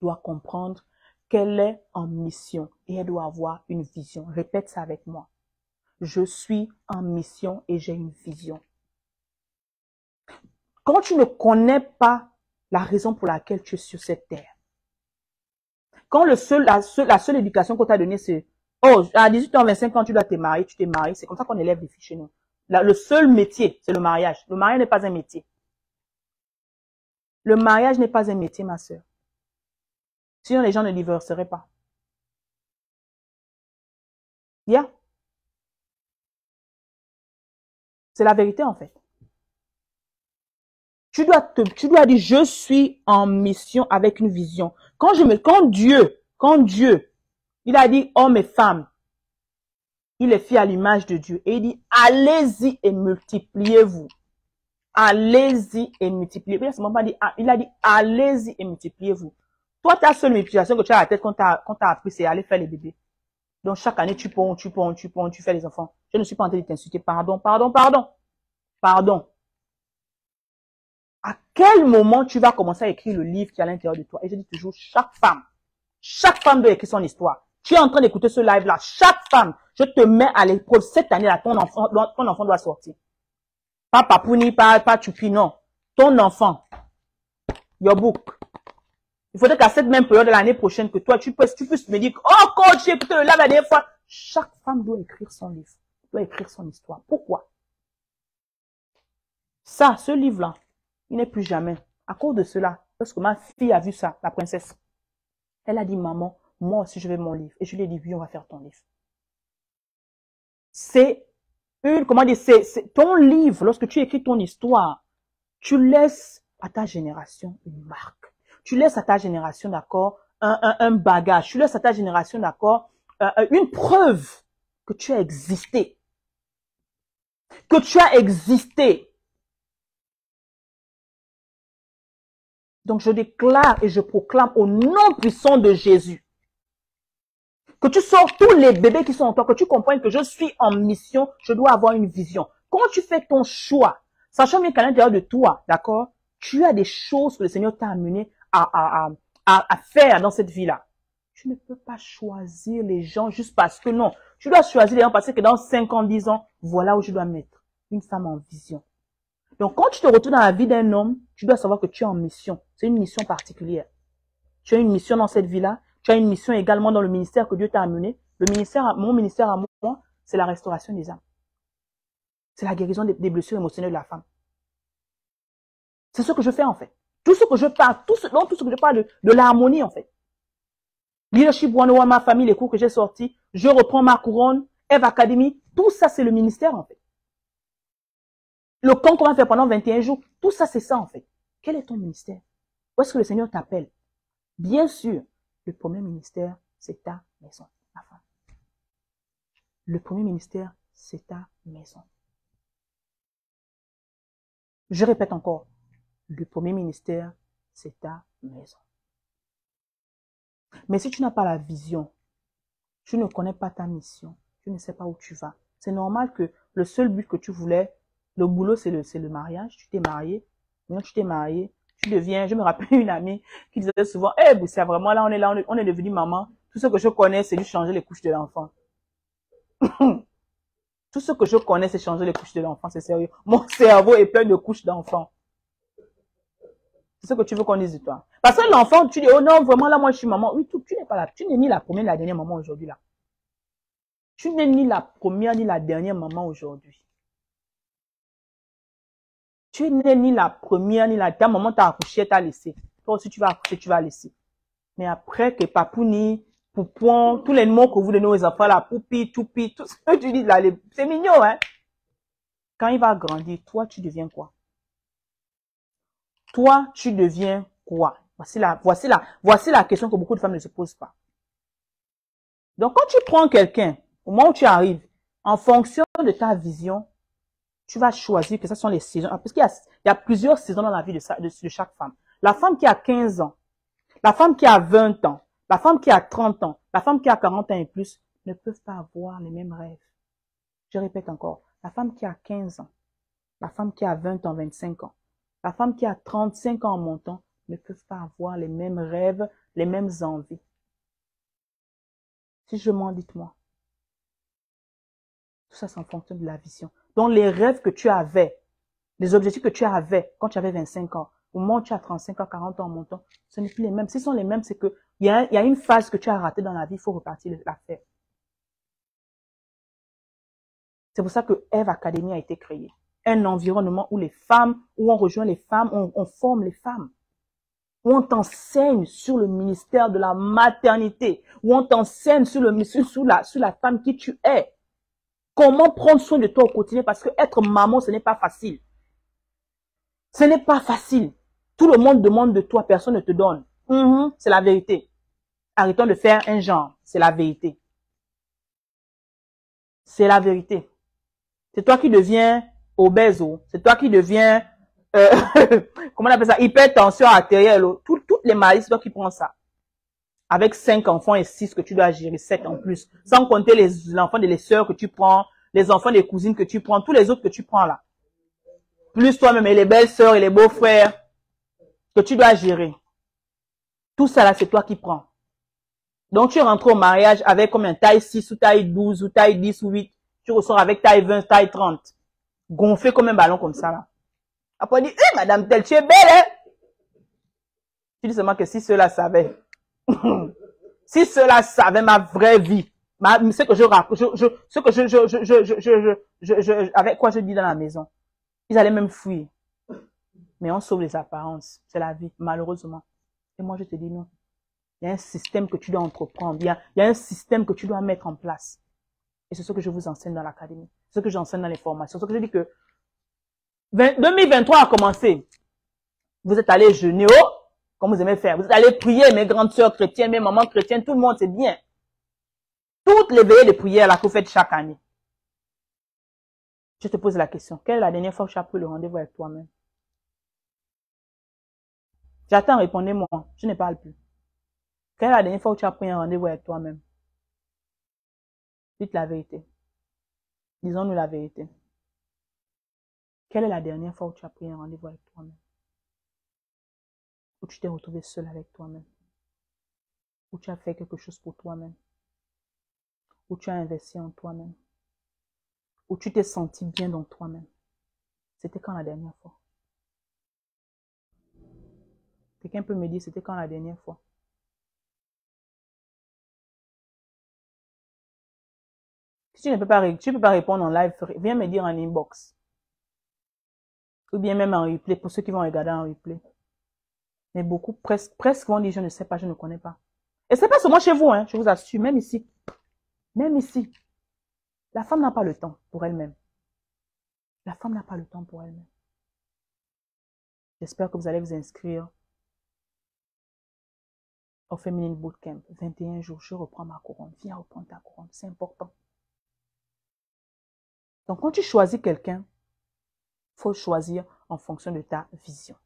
doit comprendre qu'elle est en mission et elle doit avoir une vision. Répète ça avec moi. Je suis en mission et j'ai une vision. Quand tu ne connais pas la raison pour laquelle tu es sur cette terre, quand la seule éducation qu'on t'a donnée, c'est oh, à 18 ans, 25 ans, tu dois te marier, tu t'es marié. C'est comme ça qu'on élève les filles chez nous. Le seul métier, c'est le mariage. Le mariage n'est pas un métier. Le mariage n'est pas un métier, ma sœur. Sinon, les gens ne divorceraient pas. Yeah. C'est la vérité, en fait. Tu dois dire, je suis en mission avec une vision. Quand Dieu, il a dit hommes et femmes, il est fait à l'image de Dieu. Et il dit, allez-y et multipliez-vous. Allez-y et multipliez-vous. Il a dit, allez-y et multipliez-vous. Toi, ta seule multiplication que tu as à la tête quand t'as appris, c'est aller faire les bébés. Donc, chaque année, tu fais les enfants. Je ne suis pas en train de t'insulter. Pardon. À quel moment tu vas commencer à écrire le livre qui est à l'intérieur de toi? Et je dis toujours, chaque femme doit écrire son histoire. Tu es en train d'écouter ce live-là. Chaque femme, je te mets à l'épreuve. Cette année-là, ton enfant doit sortir. Pas Papouni, pas Choupi, non. Ton enfant. Your book. Il faudrait qu'à cette même période de l'année prochaine, que toi, tu puisses me dire, oh, coach, j'ai écouté le live la dernière fois. Chaque femme doit écrire son livre. Doit écrire son histoire. Pourquoi? Ça, ce livre-là, il n'est plus jamais. À cause de cela, lorsque ma fille a vu ça, la princesse, elle a dit, maman, moi aussi je veux mon livre. Et je lui ai dit, oui, on va faire ton livre. C'est ton livre, lorsque tu écris ton histoire, tu laisses à ta génération une marque. Tu laisses à ta génération, d'accord, un bagage. Tu laisses à ta génération, d'accord, une preuve que tu as existé. Que tu as existé. Donc, je déclare et je proclame au nom puissant de Jésus que tu sors tous les bébés qui sont en toi, que tu comprennes que je suis en mission, je dois avoir une vision. Quand tu fais ton choix, sachant bien qu'à l'intérieur de toi, d'accord, tu as des choses que le Seigneur t'a amené à faire dans cette vie-là. Tu ne peux pas choisir les gens juste parce que non. Tu dois choisir les gens parce que dans 5 ans, 10 ans, voilà où je dois mettre une femme en vision. Donc, quand tu te retrouves dans la vie d'un homme, tu dois savoir que tu es en mission. C'est une mission particulière. Tu as une mission dans cette vie-là. Tu as une mission également dans le ministère que Dieu t'a amené. Mon ministère à moi, c'est la restauration des âmes. C'est la guérison des blessures émotionnelles de la femme. C'est ce que je fais, en fait. Tout ce que je parle, tout ce que je parle de l'harmonie, en fait. Leadership 101, ma famille, les cours que j'ai sortis, je reprends ma couronne, Eve Academy, tout ça, c'est le ministère, en fait. Le camp qu'on va faire pendant 21 jours, tout ça, c'est ça, en fait. Quel est ton ministère? Où est-ce que le Seigneur t'appelle? Bien sûr, le premier ministère, c'est ta maison, ma femme. Le premier ministère, c'est ta maison. Je répète encore, le premier ministère, c'est ta maison. Mais si tu n'as pas la vision, tu ne connais pas ta mission, tu ne sais pas où tu vas. C'est normal que le seul but que tu voulais, le boulot, c'est le mariage. Tu t'es marié. Maintenant, tu t'es marié. Tu deviens, je me rappelle une amie qui disait souvent, eh, c'est vraiment là, on est devenu maman. Tout ce que je connais, c'est juste changer les couches de l'enfant. Tout ce que je connais, c'est changer les couches de l'enfant, c'est sérieux. Mon cerveau est plein de couches d'enfants. C'est ce que tu veux qu'on dise de toi. Parce que l'enfant, tu dis, oh non, vraiment, là, moi, je suis maman. Oui, tu n'es pas là. Tu n'es ni la première ni la dernière maman aujourd'hui, là. Tu n'es ni la première ni la dernière maman aujourd'hui. Tu n'es ni la première ni la dernière maman t'a accouché, t'a laissé. Toi aussi, tu vas accoucher, tu vas laisser. Mais après que Papouni, Poupon, tous les mots que vous donnez aux enfants, là, Poupi, Toupi, tout ce que tu dis là, c'est mignon, hein. Quand il va grandir, toi, tu deviens quoi? Toi, tu deviens quoi? Voici la question que beaucoup de femmes ne se posent pas. Donc, quand tu prends quelqu'un, au moment où tu arrives, en fonction de ta vision, tu vas choisir que ce sont les saisons. Parce qu'il y a plusieurs saisons dans la vie de chaque femme. La femme qui a 15 ans, la femme qui a 20 ans, la femme qui a 30 ans, la femme qui a 40 ans et plus, ne peuvent pas avoir les mêmes rêves. Je répète encore, la femme qui a 15 ans, la femme qui a 20 ans, 25 ans, la femme qui a 35 ans en montant, ne peuvent pas avoir les mêmes rêves, les mêmes envies. Si je mens, dites-moi. Tout ça, c'est en fonction de la vision. Donc, les rêves que tu avais, les objectifs que tu avais quand tu avais 25 ans, au moment où tu as 35 ans, 40 ans en montant, ce n'est plus les mêmes. S'ils sont les mêmes, c'est que il y a une phase que tu as ratée dans la vie, il faut repartir la faire. C'est pour ça que Eve Academy a été créée. Un environnement où les femmes, où on rejoint les femmes, on forme les femmes. Où on t'enseigne sur le ministère de la maternité. Où on t'enseigne sur la femme qui tu es. Comment prendre soin de toi au quotidien, parce que être maman, ce n'est pas facile. Ce n'est pas facile. Tout le monde demande de toi, personne ne te donne. C'est la vérité. Arrêtons de faire un genre. C'est la vérité. C'est la vérité. C'est toi qui deviens obèse. C'est toi qui deviens, comment on appelle ça, hypertension artérielle. Toutes les maladies, c'est toi qui prends ça. Avec 5 enfants et 6 que tu dois gérer, 7 en plus. Sans compter les enfants des sœurs que tu prends, les enfants des cousines que tu prends, tous les autres que tu prends là. Plus toi-même et les belles sœurs et les beaux-frères que tu dois gérer. Tout ça là, c'est toi qui prends. Donc tu rentres au mariage avec comme un taille 6 ou taille 12 ou taille 10 ou 8. Tu ressors avec taille 20, taille 30. Gonflé comme un ballon comme ça là. Après on dit, madame telle, tu es belle, hein? Tu dis seulement que si ceux-là savaient. Si ceux-là savaient ma vraie vie, ce que avec quoi je dis dans la maison, ils allaient même fuir. Mais on sauve les apparences. C'est la vie, malheureusement. Et moi, je te dis non. Il y a un système que tu dois entreprendre. Il y a un système que tu dois mettre en place. Et c'est ce que je vous enseigne dans l'académie. C'est ce que j'enseigne dans les formations. C'est ce que je dis que 2023 a commencé. Vous êtes allés jeûner, comme vous aimez faire. Vous êtes allés prier, mes grandes sœurs chrétiennes, mes mamans chrétiennes, tout le monde, c'est bien. Toutes les veillées de prière là que vous faites chaque année. Je te pose la question. Quelle est la dernière fois que tu as pris le rendez-vous avec toi-même? J'attends, répondez-moi. Je ne parle plus. Quelle est la dernière fois où tu as pris un rendez-vous avec toi-même? Dites la vérité. Disons-nous la vérité. Quelle est la dernière fois où tu as pris un rendez-vous avec toi-même? Où tu t'es retrouvé seul avec toi-même? Où tu as fait quelque chose pour toi-même? Où tu as investi en toi-même? Où tu t'es senti bien dans toi-même? C'était quand la dernière fois? Quelqu'un peut me dire c'était quand la dernière fois? Si tu ne peux pas répondre en live, viens me dire en inbox. Ou bien même en replay, pour ceux qui vont regarder en replay. Mais beaucoup, presque vont dire je ne sais pas, je ne connais pas. Et c'est pas seulement chez vous, hein, je vous assure, même ici. Même ici. La femme n'a pas le temps pour elle-même. La femme n'a pas le temps pour elle-même. J'espère que vous allez vous inscrire au Feminine Bootcamp. 21 jours, je reprends ma couronne. Viens reprendre ta couronne, c'est important. Donc, quand tu choisis quelqu'un, il faut choisir en fonction de ta vision.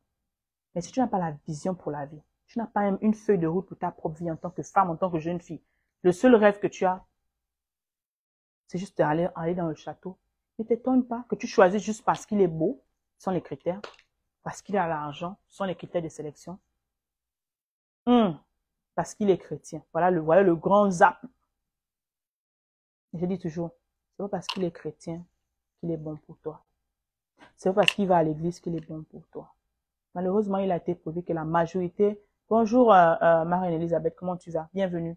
Mais si tu n'as pas la vision pour la vie, tu n'as pas une feuille de route pour ta propre vie en tant que femme, en tant que jeune fille, le seul rêve que tu as, c'est juste d'aller dans le château. Ne t'étonne pas que tu choisisses juste parce qu'il est beau, ce sont les critères, parce qu'il a l'argent, ce sont les critères de sélection. Parce qu'il est chrétien. Voilà le grand zap. Je dis toujours, c'est pas parce qu'il est chrétien qu'il est bon pour toi. C'est pas parce qu'il va à l'église qu'il est bon pour toi. Malheureusement, il a été prouvé que la majorité... Bonjour Marie-Elisabeth, comment tu vas? Bienvenue.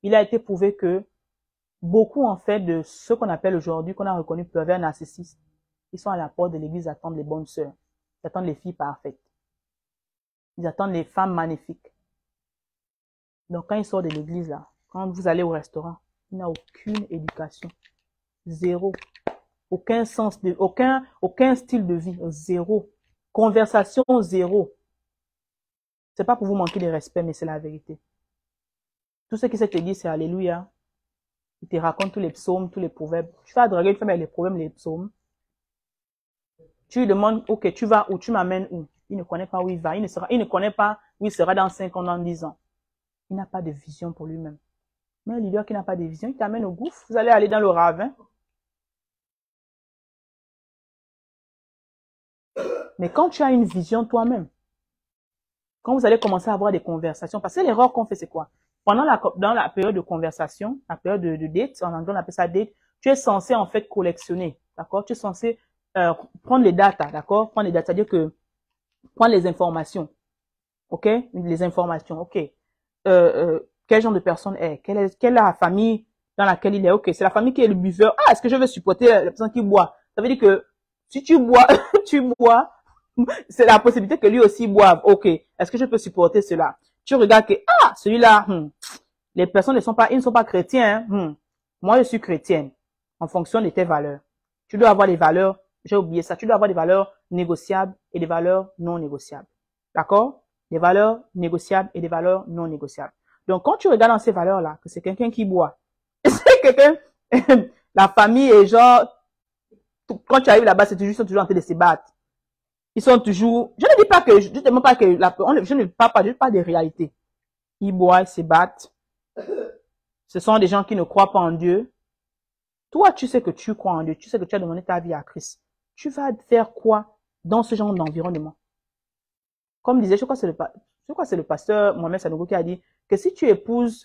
Il a été prouvé que beaucoup, en fait, de ceux qu'on appelle aujourd'hui, qu'on a reconnu pervers narcissistes, ils sont à la porte de l'église, attendent les bonnes sœurs. Ils attendent les filles parfaites. Ils attendent les femmes magnifiques. Donc, quand ils sortent de l'église, là, quand vous allez au restaurant, il n'a aucune éducation. Zéro. Aucun sens de, aucun style de vie. Zéro. Conversation, zéro. C'est pas pour vous manquer de respect, mais c'est la vérité. Tout ce qui te dit, c'est alléluia. Il te raconte tous les psaumes, tous les proverbes. Tu vas draguer une femme avec les proverbes, les psaumes. Tu lui demandes, ok, tu vas où, tu m'amènes où? Il ne connaît pas où il va. Il ne connaît pas où il sera dans 5 ans, dans 10 ans. Il n'a pas de vision pour lui-même. Mais un leader qui n'a pas de vision, il t'amène au gouffre. Vous allez aller dans le ravin. Mais quand tu as une vision toi-même, quand vous allez commencer à avoir des conversations, parce que l'erreur qu'on fait, c'est quoi? Dans la période de conversation, la période de date, en anglais on appelle ça date, tu es censé en fait collectionner, d'accord? Tu es censé prendre les data, d'accord? Prendre les data, c'est-à-dire que prendre les informations, ok? Les informations, ok. Quel genre de personne est? Quelle est la famille dans laquelle il est? Ok, c'est la famille qui est le buveur. Ah, est-ce que je veux supporter la personne qui boit? Ça veut dire que si tu bois, tu bois, c'est la possibilité que lui aussi boive. Ok, est-ce que je peux supporter cela? Tu regardes que, ah, celui-là, les personnes ils ne sont pas chrétiens. Hein, Moi, je suis chrétienne en fonction de tes valeurs. Tu dois avoir des valeurs, j'ai oublié ça, tu dois avoir des valeurs négociables et des valeurs non négociables. D'accord? Des valeurs négociables et des valeurs non négociables. Donc, quand tu regardes dans ces valeurs-là, que c'est quelqu'un qui boit, c'est quelqu'un, la famille est genre, quand tu arrives là-bas, ils sont toujours en train de se battre. Ils sont toujours, je ne dis pas que, justement pas que, je ne parle pas des réalités. Ils boivent, ils se battent. Ce sont des gens qui ne croient pas en Dieu. Toi, tu sais que tu crois en Dieu, tu sais que tu as demandé ta vie à Christ. Tu vas faire quoi dans ce genre d'environnement? Comme disait, je crois que c'est le pasteur Mohamed Sanogo qui a dit que si tu épouses,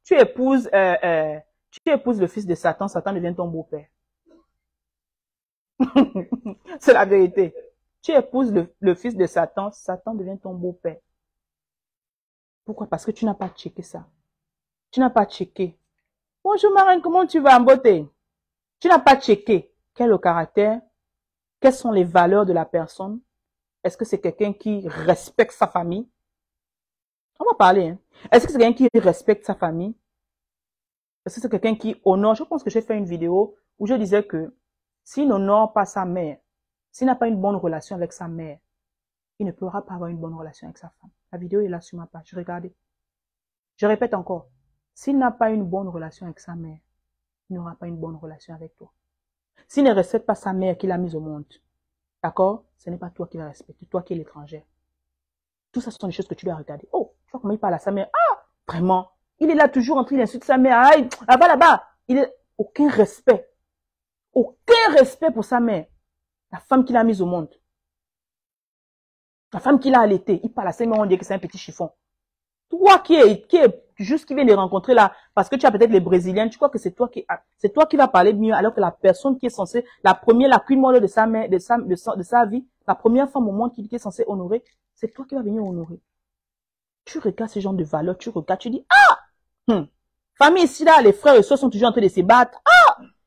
tu épouses le fils de Satan, Satan devient ton beau-père. C'est la vérité. Tu épouses le fils de Satan, Satan devient ton beau-père. Pourquoi? Parce que tu n'as pas checké ça. Tu n'as pas checké. Bonjour Marine, comment tu vas en beauté? Tu n'as pas checké quel est le caractère, quelles sont les valeurs de la personne. Est-ce que c'est quelqu'un qui respecte sa famille? On va parler. Hein. Est-ce que c'est quelqu'un qui respecte sa famille? Est-ce que c'est quelqu'un qui honore? Je pense que j'ai fait une vidéo où je disais que s'il n'honore pas sa mère, s'il n'a pas une bonne relation avec sa mère, il ne pourra pas avoir une bonne relation avec sa femme. La vidéo est là sur ma page. Regardez. Je répète encore. S'il n'a pas une bonne relation avec sa mère, il n'aura pas une bonne relation avec toi. S'il ne respecte pas sa mère qu'il a mise au monde, d'accord? Ce n'est pas toi qui vas respecter, toi qui es l'étranger. Tout ça, ce sont des choses que tu dois regarder. Oh, tu vois comment il parle à sa mère. Ah, vraiment. Il est là toujours en train d'insulter sa mère. Aïe, là-bas, là-bas. Il a aucun respect. Aucun respect pour sa mère. La femme qu'il a mise au monde. La femme qu'il a allaitée. Il parle à sa mère, on dit que c'est un petit chiffon. Toi qui vient de rencontrer là, parce que tu as peut-être les Brésiliens, tu crois que c'est toi qui va parler mieux, alors que la personne qui est censée, la queen mother de sa mère, de sa vie, la première femme au monde qui est censée honorer, c'est toi qui vas venir honorer. Tu regardes ce genre de valeurs, tu regardes, tu dis, famille ici là, les frères et sœurs sont toujours en train de se battre,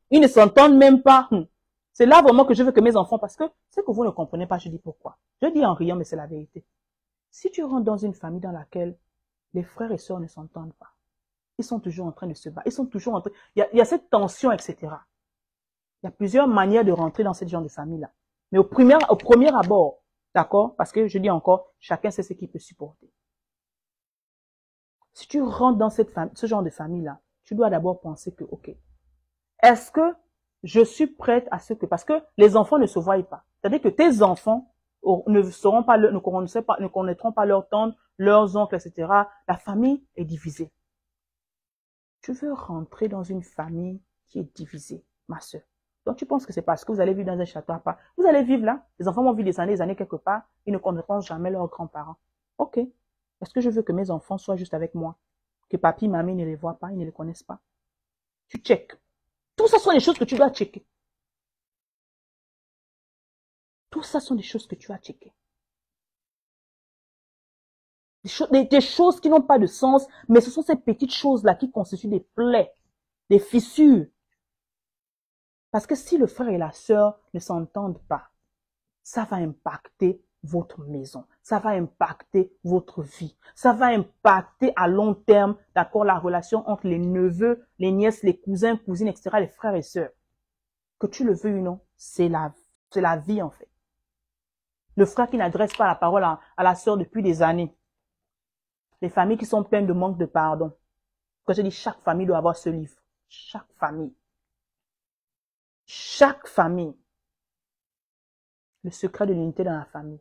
ils ne s'entendent même pas, C'est là vraiment que je veux que mes enfants, parce que c'est que vous ne comprenez pas, je dis pourquoi. Je dis en riant, mais c'est la vérité. Si tu rentres dans une famille dans laquelle les frères et sœurs ne s'entendent pas, ils sont toujours en train de se battre, ils sont toujours en train, il y a cette tension, etc. Il y a plusieurs manières de rentrer dans ce genre de famille-là. Mais au premier abord, d'accord? Parce que je dis encore, chacun sait ce qu'il peut supporter. Si tu rentres dans ce genre de famille-là, tu dois d'abord penser que, ok, est-ce que je suis prête à ce que, parce que les enfants ne se voient pas. C'est-à-dire que tes enfants ne connaîtront pas leurs tantes, leurs oncles, etc. La famille est divisée. Tu veux rentrer dans une famille qui est divisée, ma soeur. Donc tu penses que c'est parce que vous allez vivre dans un château à part. Vous allez vivre là, les enfants vont vivre des années quelque part, ils ne connaîtront jamais leurs grands-parents. Ok. Est-ce que je veux que mes enfants soient juste avec moi? Que papy, mamie ne les voient pas, ils ne les connaissent pas? Tu check. Tout ça sont des choses que tu dois checker. Tout ça sont des choses que tu as checker. Des choses qui n'ont pas de sens, mais ce sont ces petites choses-là qui constituent des plaies, des fissures. Parce que si le frère et la sœur ne s'entendent pas, ça va impacter votre maison, ça va impacter votre vie, ça va impacter à long terme, d'accord, la relation entre les neveux, les nièces, les cousins, cousines, etc., les frères et sœurs. Que tu le veuilles ou non, c'est la vie en fait. Le frère qui n'adresse pas la parole à la sœur depuis des années. Les familles qui sont pleines de manque de pardon. Quand je dis chaque famille doit avoir ce livre. Chaque famille. Chaque famille. Le secret de l'unité dans la famille.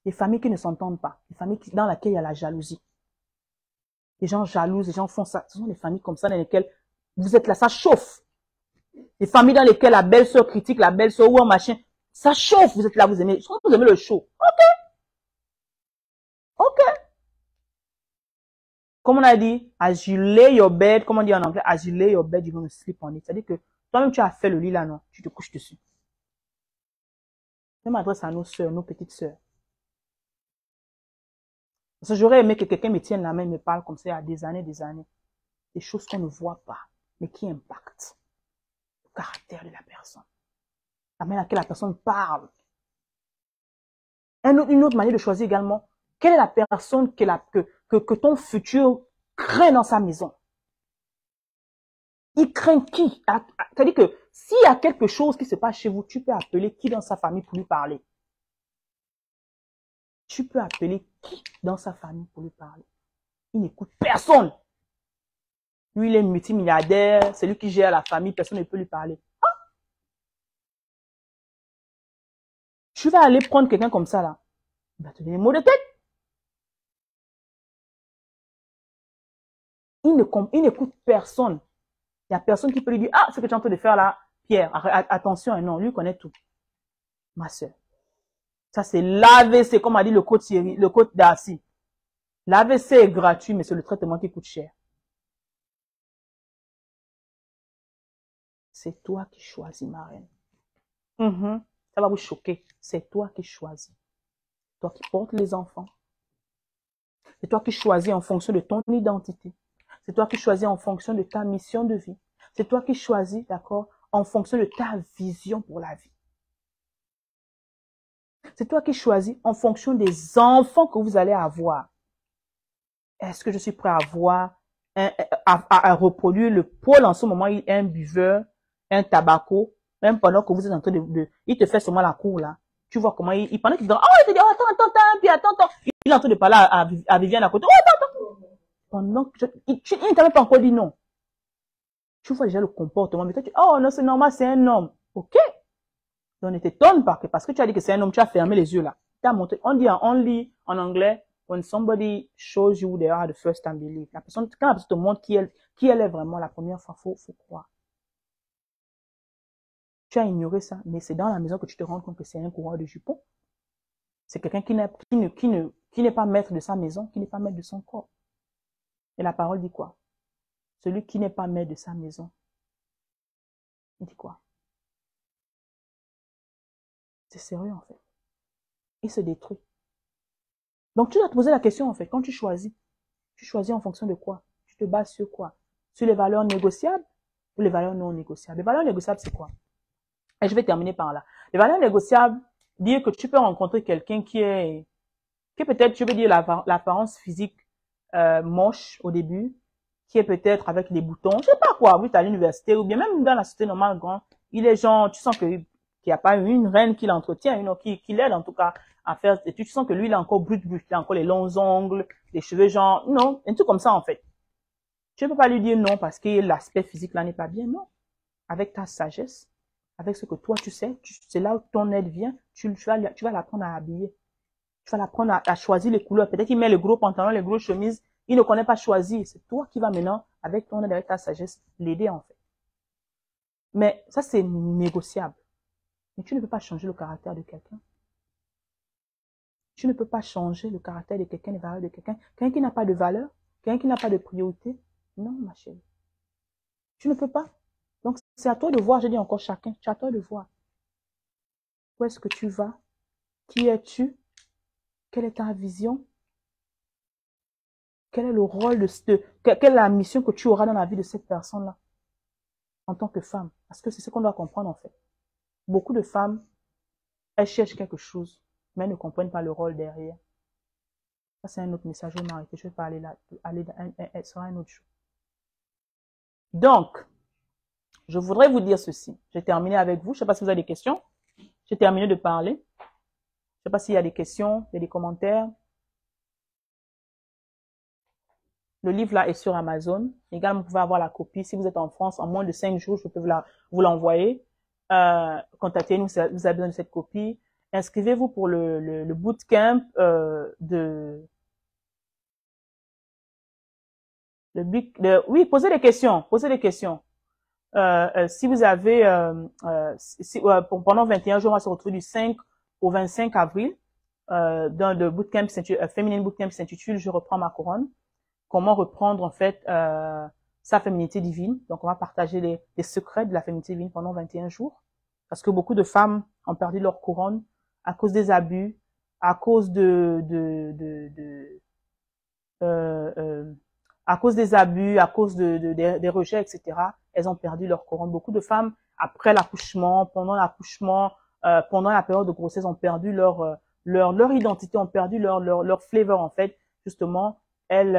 Les familles qui ne s'entendent pas. Les familles dans lesquelles il y a la jalousie. Les gens jalousent, les gens font ça. Ce sont des familles comme ça dans lesquelles vous êtes là, ça chauffe. Les familles dans lesquelles la belle-sœur critique la belle-sœur ou un machin, ça chauffe. Vous êtes là, vous aimez le chaud. Ok. Ok. Comme on a dit, as you lay your bed, comme on dit en anglais, as you lay your bed, you're going to sleep on it. C'est-à-dire que toi-même, tu as fait le lit là, non? Tu te couches dessus. Je m'adresse à nos sœurs, nos petites sœurs. Parce que j'aurais aimé que quelqu'un me tienne la main et me parle comme ça il y a des années. Des choses qu'on ne voit pas, mais qui impactent le caractère de la personne. La manière à laquelle la personne parle. Une autre manière de choisir également, quelle est la personne que ton futur craint dans sa maison? Il craint qui? C'est-à-dire que s'il y a quelque chose qui se passe chez vous, tu peux appeler qui dans sa famille pour lui parler? Tu peux appeler qui dans sa famille pour lui parler? Il n'écoute personne. Lui, il est multimilliardaire, c'est lui qui gère la famille, personne ne peut lui parler. Ah! Tu vas aller prendre quelqu'un comme ça, là. Il va te donner des mots de tête. Il n'écoute personne. Il n'y a personne qui peut lui dire, ah, ce que tu es en train de faire là, Pierre, attention, non, lui connaît tout. Ma soeur. Ça, c'est l'AVC, comme a dit le coach Darcy. L'AVC est gratuit, mais c'est le traitement qui coûte cher. C'est toi qui choisis, ma reine. Ça va vous choquer. C'est toi qui choisis. Toi qui portes les enfants. C'est toi qui choisis en fonction de ton identité. C'est toi qui choisis en fonction de ta mission de vie. C'est toi qui choisis, d'accord, en fonction de ta vision pour la vie. C'est toi qui choisis en fonction des enfants que vous allez avoir. Est-ce que je suis prêt à avoir, à reproduire le Paul en ce moment, il est un buveur, un tabaco, même pendant que vous êtes en train il te fait seulement la cour là. Tu vois comment pendant qu'il dit, oh, il te dit, oh, attends, puis attends. Il est en train de parler à Viviane à côté. Oh, attends. Pendant que il ne t'a même pas encore dit non. Tu vois déjà le comportement, mais toi tu dis, oh non, c'est normal, c'est un homme. Ok. Donc ne t'étonne pas que parce que tu as dit que c'est un homme, tu as fermé les yeux là. Tu as montré, on dit en anglais, when somebody shows you they are the first time believe. Quand la personne te montre qui elle est vraiment la première fois, faut croire. Tu as ignoré ça, mais c'est dans la maison que tu te rends compte que c'est un coureur de jupons. C'est quelqu'un qui n'est pas maître de sa maison, qui n'est pas maître de son corps. Et la parole dit quoi? Celui qui n'est pas maître de sa maison, il dit quoi? C'est sérieux en fait. Il se détruit. Donc tu dois te poser la question en fait, quand tu choisis en fonction de quoi? Tu te bases sur quoi? Sur les valeurs négociables ou les valeurs non négociables? Les valeurs négociables c'est quoi? Et je vais terminer par là. Les valeurs négociables, dire que tu peux rencontrer quelqu'un qui est peut-être, je veux dire, l'apparence physique moche au début, qui est peut-être avec les boutons, je sais pas quoi, oui, à l'université, ou bien même dans la société normale, il est genre, tu sens qu'il n'y a pas une reine qui l'entretient, qui l'aide en tout cas à faire, et tu sens que lui, il a encore brut, il a encore les longs ongles, les cheveux genre, non, un truc comme ça en fait. Tu ne peux pas lui dire non parce que l'aspect physique là n'est pas bien, non. Avec ta sagesse, avec ce que toi tu sais, c'est là où ton aide vient, tu vas l'apprendre à habiller. Tu vas l'apprendre à choisir les couleurs. Peut-être qu'il met les gros pantalons, les grosses chemises. Il ne connaît pas choisir. C'est toi qui vas maintenant, avec ton aide, avec ta sagesse, l'aider en fait. Mais ça, c'est négociable. Mais tu ne peux pas changer le caractère de quelqu'un. Tu ne peux pas changer le caractère de quelqu'un, les valeurs de quelqu'un. Quelqu'un qui n'a pas de valeur, quelqu'un qui n'a pas de priorité. Non, ma chérie. Tu ne peux pas. Donc, c'est à toi de voir, je dis encore chacun, c'est à toi de voir. Où est-ce que tu vas? Qui es-tu? Quelle est ta vision? Quel est le rôle quelle est la mission que tu auras dans la vie de cette personne-là? En tant que femme. Parce que c'est ce qu'on doit comprendre en fait. Beaucoup de femmes, elles cherchent quelque chose, mais elles ne comprennent pas le rôle derrière. Ça, c'est un autre message. Je vais m'arrêter. Je vais pas aller là. Elle sera un autre jour. Donc, je voudrais vous dire ceci. J'ai terminé avec vous. Je ne sais pas si vous avez des questions. J'ai terminé de parler. Je ne sais pas s'il y a des questions, il y a des commentaires. Le livre là est sur Amazon. Également, vous pouvez avoir la copie. Si vous êtes en France, en moins de 5 jours, je peux vous l'envoyer. Contactez-nous si vous avez besoin de cette copie. Inscrivez-vous pour le bootcamp oui, posez des questions. Posez des questions. Si vous avez pendant 21 jours, on va se retrouver du 5 au 25 avril dans le bootcamp Féminine Bootcamp s'intitule Je reprends ma couronne. Comment reprendre en fait sa féminité divine. Donc on va partager les secrets de la féminité divine pendant 21 jours. Parce que beaucoup de femmes ont perdu leur couronne à cause des abus, à cause à cause des abus, à cause des rejets, etc. Elles ont perdu leur couronne. Beaucoup de femmes, après l'accouchement, pendant la période de grossesse, ont perdu leur identité, ont perdu leur flavor, en fait. Justement, elles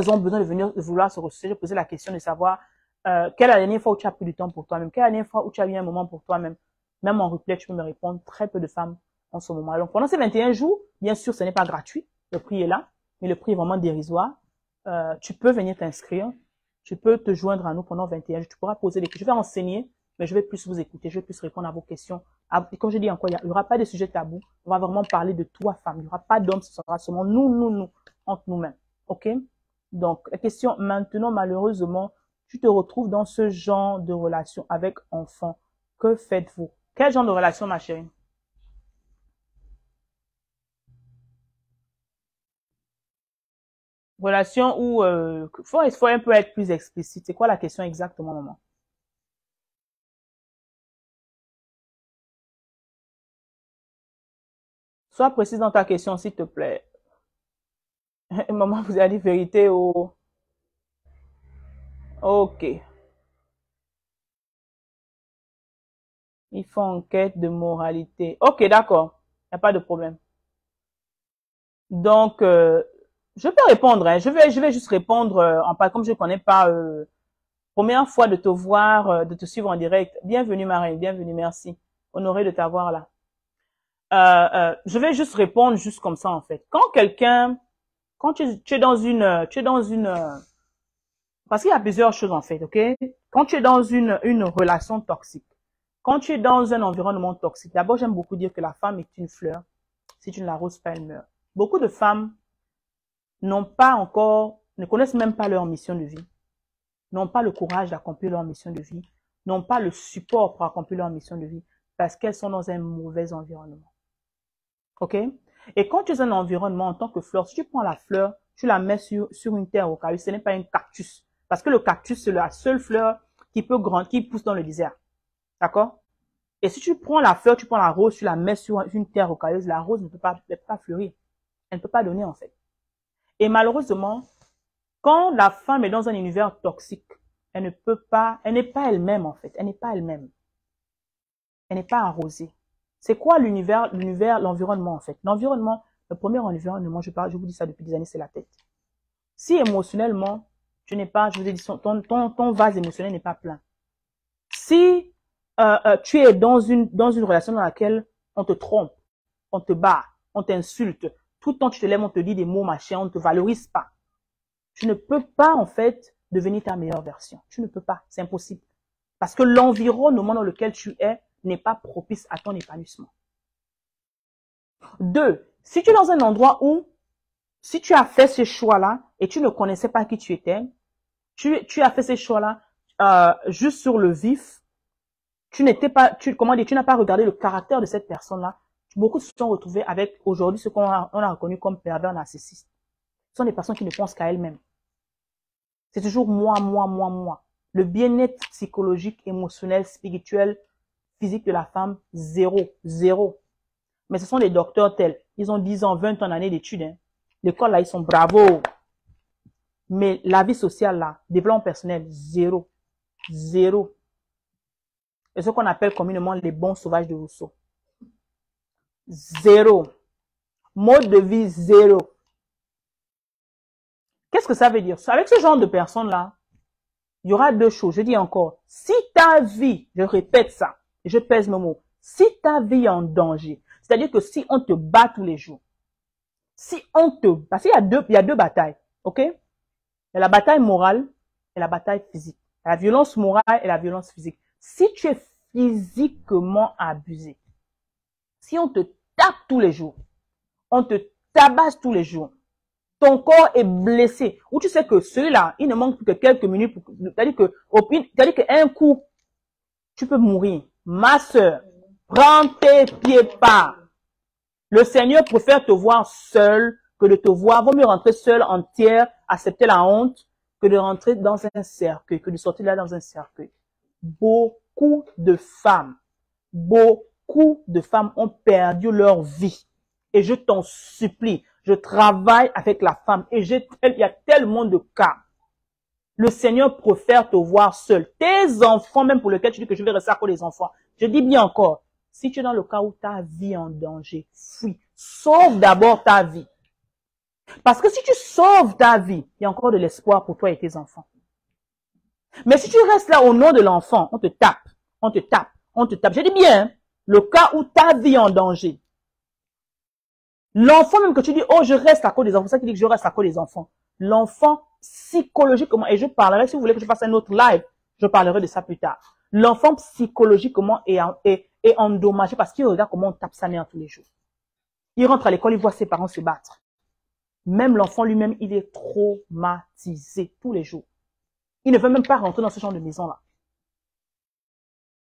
ont besoin de vouloir se ressourcer, poser la question de savoir quelle est la dernière fois où tu as pris du temps pour toi-même, quelle est la dernière fois où tu as eu un moment pour toi-même. Même en replay, tu peux me répondre. Très peu de femmes en ce moment. Donc, pendant ces 21 jours, bien sûr, ce n'est pas gratuit. Le prix est là, mais le prix est vraiment dérisoire. Tu peux venir t'inscrire. Tu peux te joindre à nous pendant 21 jours. Tu pourras poser des questions. Je vais enseigner, mais je vais plus vous écouter. Je vais plus répondre à vos questions. Et comme je dis encore, il n'y aura pas de sujet tabou. On va vraiment parler de toi, femme. Il n'y aura pas d'homme, ce sera seulement nous, entre nous-mêmes. OK? Donc, la question maintenant, malheureusement, tu te retrouves dans ce genre de relation avec enfant. Que faites-vous? Quel genre de relation, ma chérie? Relation où faut un peu être plus explicite. C'est quoi la question exactement, maman? Sois précise dans ta question, s'il te plaît. Maman, vous avez dit vérité ou... Ok. Ils font enquête de moralité. Ok, d'accord. Il n'y a pas de problème. Donc, je peux répondre. Hein. Je vais juste répondre comme je ne connais pas. Première fois de te voir, de te suivre en direct. Bienvenue, Marie. Bienvenue, merci. Honoré de t'avoir là. Je vais juste répondre juste comme ça en fait. Quand tu es dans parce qu'il y a plusieurs choses en fait, ok? Quand tu es dans une relation toxique, quand tu es dans un environnement toxique, d'abord j'aime beaucoup dire que la femme est une fleur. Si tu ne l'arroses pas, elle meurt. Beaucoup de femmes ne connaissent même pas leur mission de vie, n'ont pas le courage d'accomplir leur mission de vie, n'ont pas le support pour accomplir leur mission de vie parce qu'elles sont dans un mauvais environnement. Ok? Et quand tu es dans un environnement en tant que fleur, si tu prends la fleur, tu la mets sur une terre rocailleuse, ce n'est pas un cactus. Parce que le cactus, c'est la seule fleur qui peut grandir, qui pousse dans le désert. D'accord? Et si tu prends la fleur, tu prends la rose, tu la mets sur une terre rocailleuse, la rose ne peut pas fleurir. Elle ne peut pas donner, en fait. Et malheureusement, quand la femme est dans un univers toxique, elle n'est pas elle-même, en fait. Elle n'est pas elle-même. Elle n'est pas arrosée. C'est quoi l'environnement, en fait? L'environnement, le premier environnement, je vous dis ça depuis des années, c'est la tête. Si émotionnellement, tu n'es pas, je vous ai dit, ton vase émotionnel n'est pas plein. Si tu es dans une relation dans laquelle on te trompe, on te bat, on t'insulte, tout le temps tu te lèves, on te dit des mots, machin, on ne te valorise pas. Tu ne peux pas, en fait, devenir ta meilleure version. Tu ne peux pas, c'est impossible. Parce que l'environnement dans lequel tu es n'est pas propice à ton épanouissement. 2, si tu es dans un endroit où, si tu as fait ce choix-là et tu ne connaissais pas qui tu étais, tu as fait ces choix-là juste sur le vif, tu n'as pas regardé le caractère de cette personne-là. Beaucoup se sont retrouvés avec aujourd'hui ce qu'on a reconnu comme pervers narcissistes. Ce sont des personnes qui ne pensent qu'à elles-mêmes. C'est toujours moi. Le bien-être psychologique, émotionnel, spirituel, physique de la femme, zéro. Mais ce sont des docteurs tels. Ils ont 10 ans, 20 ans d'années d'études. Hein. L'école, là, ils sont bravos. Mais la vie sociale, là, développement personnel, zéro. Et ce qu'on appelle communément les bons sauvages de Rousseau. Zéro. Mode de vie, zéro. Qu'est-ce que ça veut dire? Avec ce genre de personnes-là, il y aura deux choses. Je dis encore, si ta vie, je répète ça, je pèse mes mots, si ta vie est en danger, c'est-à-dire que si on te bat tous les jours, parce qu'il y a deux batailles. Ok? Il y a la bataille morale et la bataille physique. La violence morale et la violence physique. Si tu es physiquement abusé, si on te tape tous les jours, on te tabasse tous les jours, ton corps est blessé, ou tu sais que celui-là, il ne manque plus que quelques minutes, c'est-à-dire qu'un coup, tu peux mourir. Ma sœur, prends tes pieds pas. Le Seigneur préfère te voir seul que de te voir. Vaut mieux rentrer seul, entière, accepter la honte, que de rentrer dans un cercueil, que de sortir là dans un cercueil. Beaucoup de femmes ont perdu leur vie. Et je t'en supplie, je travaille avec la femme et il y a tellement de cas. Le Seigneur préfère te voir seul. Tes enfants, même pour lesquels tu dis que je vais rester à cause des enfants. Je dis bien encore, si tu es dans le cas où ta vie est en danger, fuis. Sauve d'abord ta vie. Parce que si tu sauves ta vie, il y a encore de l'espoir pour toi et tes enfants. Mais si tu restes là au nom de l'enfant, on te tape, on te tape, on te tape. Je dis bien, le cas où ta vie est en danger. L'enfant même que tu dis, oh, je reste à cause des enfants, c'est ça qui dit que je reste à cause des enfants. L'enfant, psychologiquement, et je parlerai, si vous voulez que je fasse un autre live, je parlerai de ça plus tard. L'enfant, psychologiquement, est endommagé parce qu'il regarde comment on tape sa mère tous les jours. Il rentre à l'école, il voit ses parents se battre. Même l'enfant lui-même, il est traumatisé tous les jours. Il ne veut même pas rentrer dans ce genre de maison-là.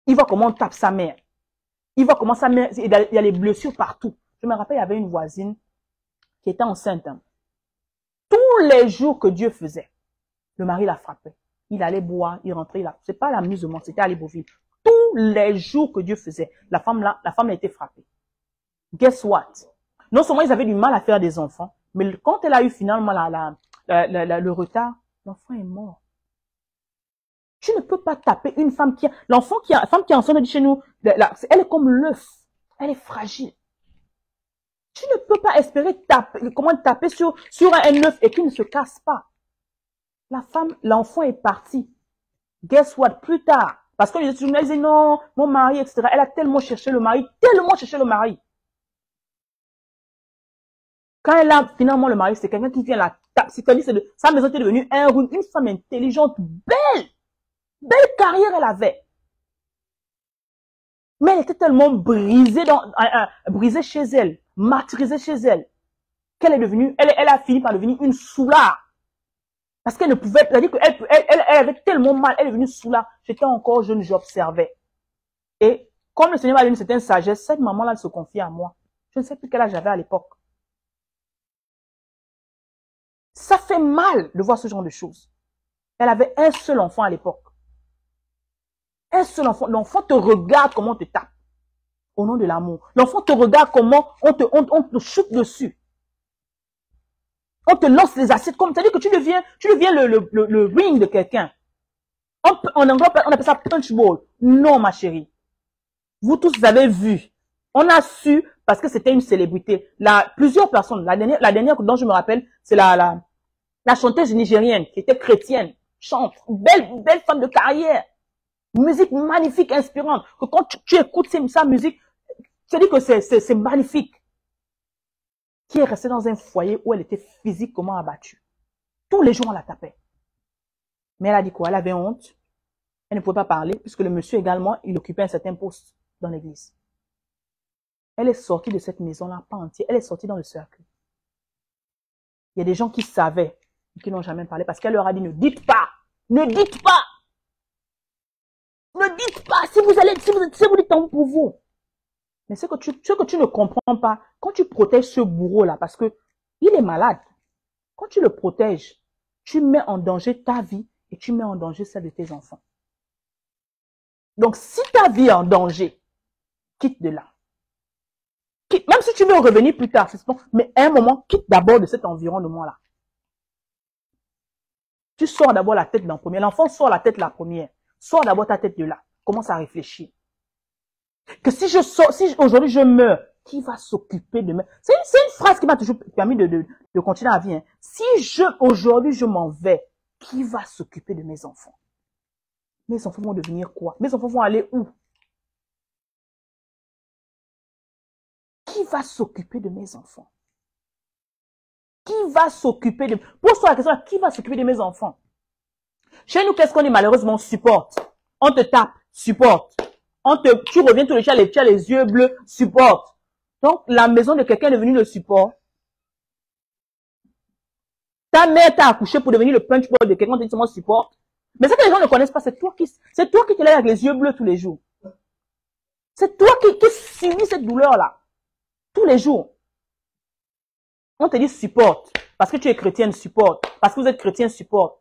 Il voit comment on tape sa mère. Il voit comment sa mère, il y a les blessures partout. Je me rappelle, il y avait une voisine qui était enceinte. Tous les jours que Dieu faisait, le mari la frappait. Il allait boire, il rentrait, c'est pas l'amusement, c'était à Libreville. Tous les jours que Dieu faisait, la femme a été frappée. Guess what? Non seulement ils avaient du mal à faire des enfants, mais quand elle a eu finalement le retard, l'enfant est mort. Tu ne peux pas taper une femme la femme qui est enceinte, dit chez nous, elle est comme l'œuf. Elle est fragile. Tu ne peux pas espérer taper sur un œuf et qu'il ne se casse pas. L'enfant est parti. Guess what? Plus tard. Parce que les étudiants disaient non, mon mari, etc. Elle a tellement cherché le mari. Quand elle a finalement le mari, c'est quelqu'un qui vient la taper. C'est-à-dire, sa maison était devenue une femme intelligente, belle carrière elle avait. Mais elle était tellement brisée chez elle, martyrisée chez elle, qu'elle est devenue, elle a fini par devenir une soulard. Parce qu'elle ne pouvait, c'est-à-dire qu'elle avait tellement mal, elle est devenue soulard. J'étais encore jeune, j'observais. Et comme le Seigneur m'a donné une certaine sagesse, cette maman-là se confie à moi. Je ne sais plus quel âge j'avais à l'époque. Ça fait mal de voir ce genre de choses. Elle avait un seul enfant à l'époque. Un seul enfant. L'enfant te regarde comment on te tape. Au nom de l'amour. L'enfant te regarde comment on te chute dessus. On te lance les assiettes comme, c'est-à-dire que tu deviens le ring de quelqu'un. En anglais, on appelle ça punch ball. Non, ma chérie. Vous tous avez vu. On a su, parce que c'était une célébrité. Plusieurs personnes, la dernière dont je me rappelle, c'est la chanteuse nigérienne, qui était chrétienne, chante, belle femme de carrière. Musique magnifique, inspirante. Que quand tu écoutes sa musique, tu dis que c'est magnifique. Qui est restée dans un foyer où elle était physiquement abattue. Tous les jours, on la tapait. Mais elle a dit quoi? Elle avait honte. Elle ne pouvait pas parler, puisque le monsieur également, il occupait un certain poste dans l'église. Elle est sortie de cette maison-là, pas entière. Elle est sortie dans le cercle. Il y a des gens qui savaient, et qui n'ont jamais parlé, parce qu'elle leur a dit, ne dites pas! Ne dites pas! Ne dites pas! Si vous dites tant pour vous. Mais ce que tu ne comprends pas, quand tu protèges ce bourreau-là, parce que il est malade, quand tu le protèges, tu mets en danger ta vie et tu mets en danger celle de tes enfants. Donc, si ta vie est en danger, quitte de là. Même si tu veux revenir plus tard, mais à un moment, quitte d'abord de cet environnement-là. Tu sors d'abord la tête d'un premier. L'enfant sort la tête la première. Sors d'abord ta tête de là. Commence à réfléchir. Que si aujourd'hui je meurs, qui va s'occuper de moi? C'est une phrase qui m'a toujours permis de continuer à vivre. Si aujourd'hui je m'en vais, qui va s'occuper de mes enfants? Mes enfants vont devenir quoi? Mes enfants vont aller où? Qui va s'occuper de mes enfants? Qui va s'occuper de... Pose-toi la question, qui va s'occuper de mes enfants? Chez nous, qu'est-ce qu'on est malheureusement? Supporte. On te tape, supporte. Tu reviens tous les jours, tu as les yeux bleus, supporte. Donc, la maison de quelqu'un est devenue le support. Ta mère t'a accouché pour devenir le punch board de quelqu'un qui te supporte. Mais ce que les gens ne connaissent pas, c'est toi qui te lèves avec les yeux bleus tous les jours. C'est toi qui subis cette douleur-là. Tous les jours. On te dit supporte. Parce que tu es chrétienne, supporte. Parce que vous êtes chrétien, supporte.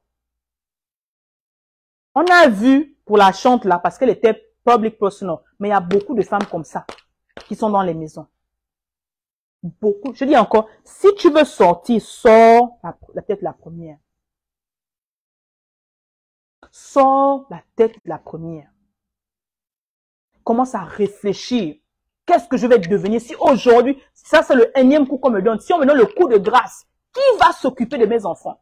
On a vu pour la chante là, parce qu'elle était public personal. Mais il y a beaucoup de femmes comme ça, qui sont dans les maisons. Beaucoup. Je dis encore, si tu veux sortir, sors la tête la première. Sors la tête la première. Commence à réfléchir. Qu'est-ce que je vais devenir si aujourd'hui, ça c'est le énième coup qu'on me donne. Si on me donne le coup de grâce, qui va s'occuper de mes enfants?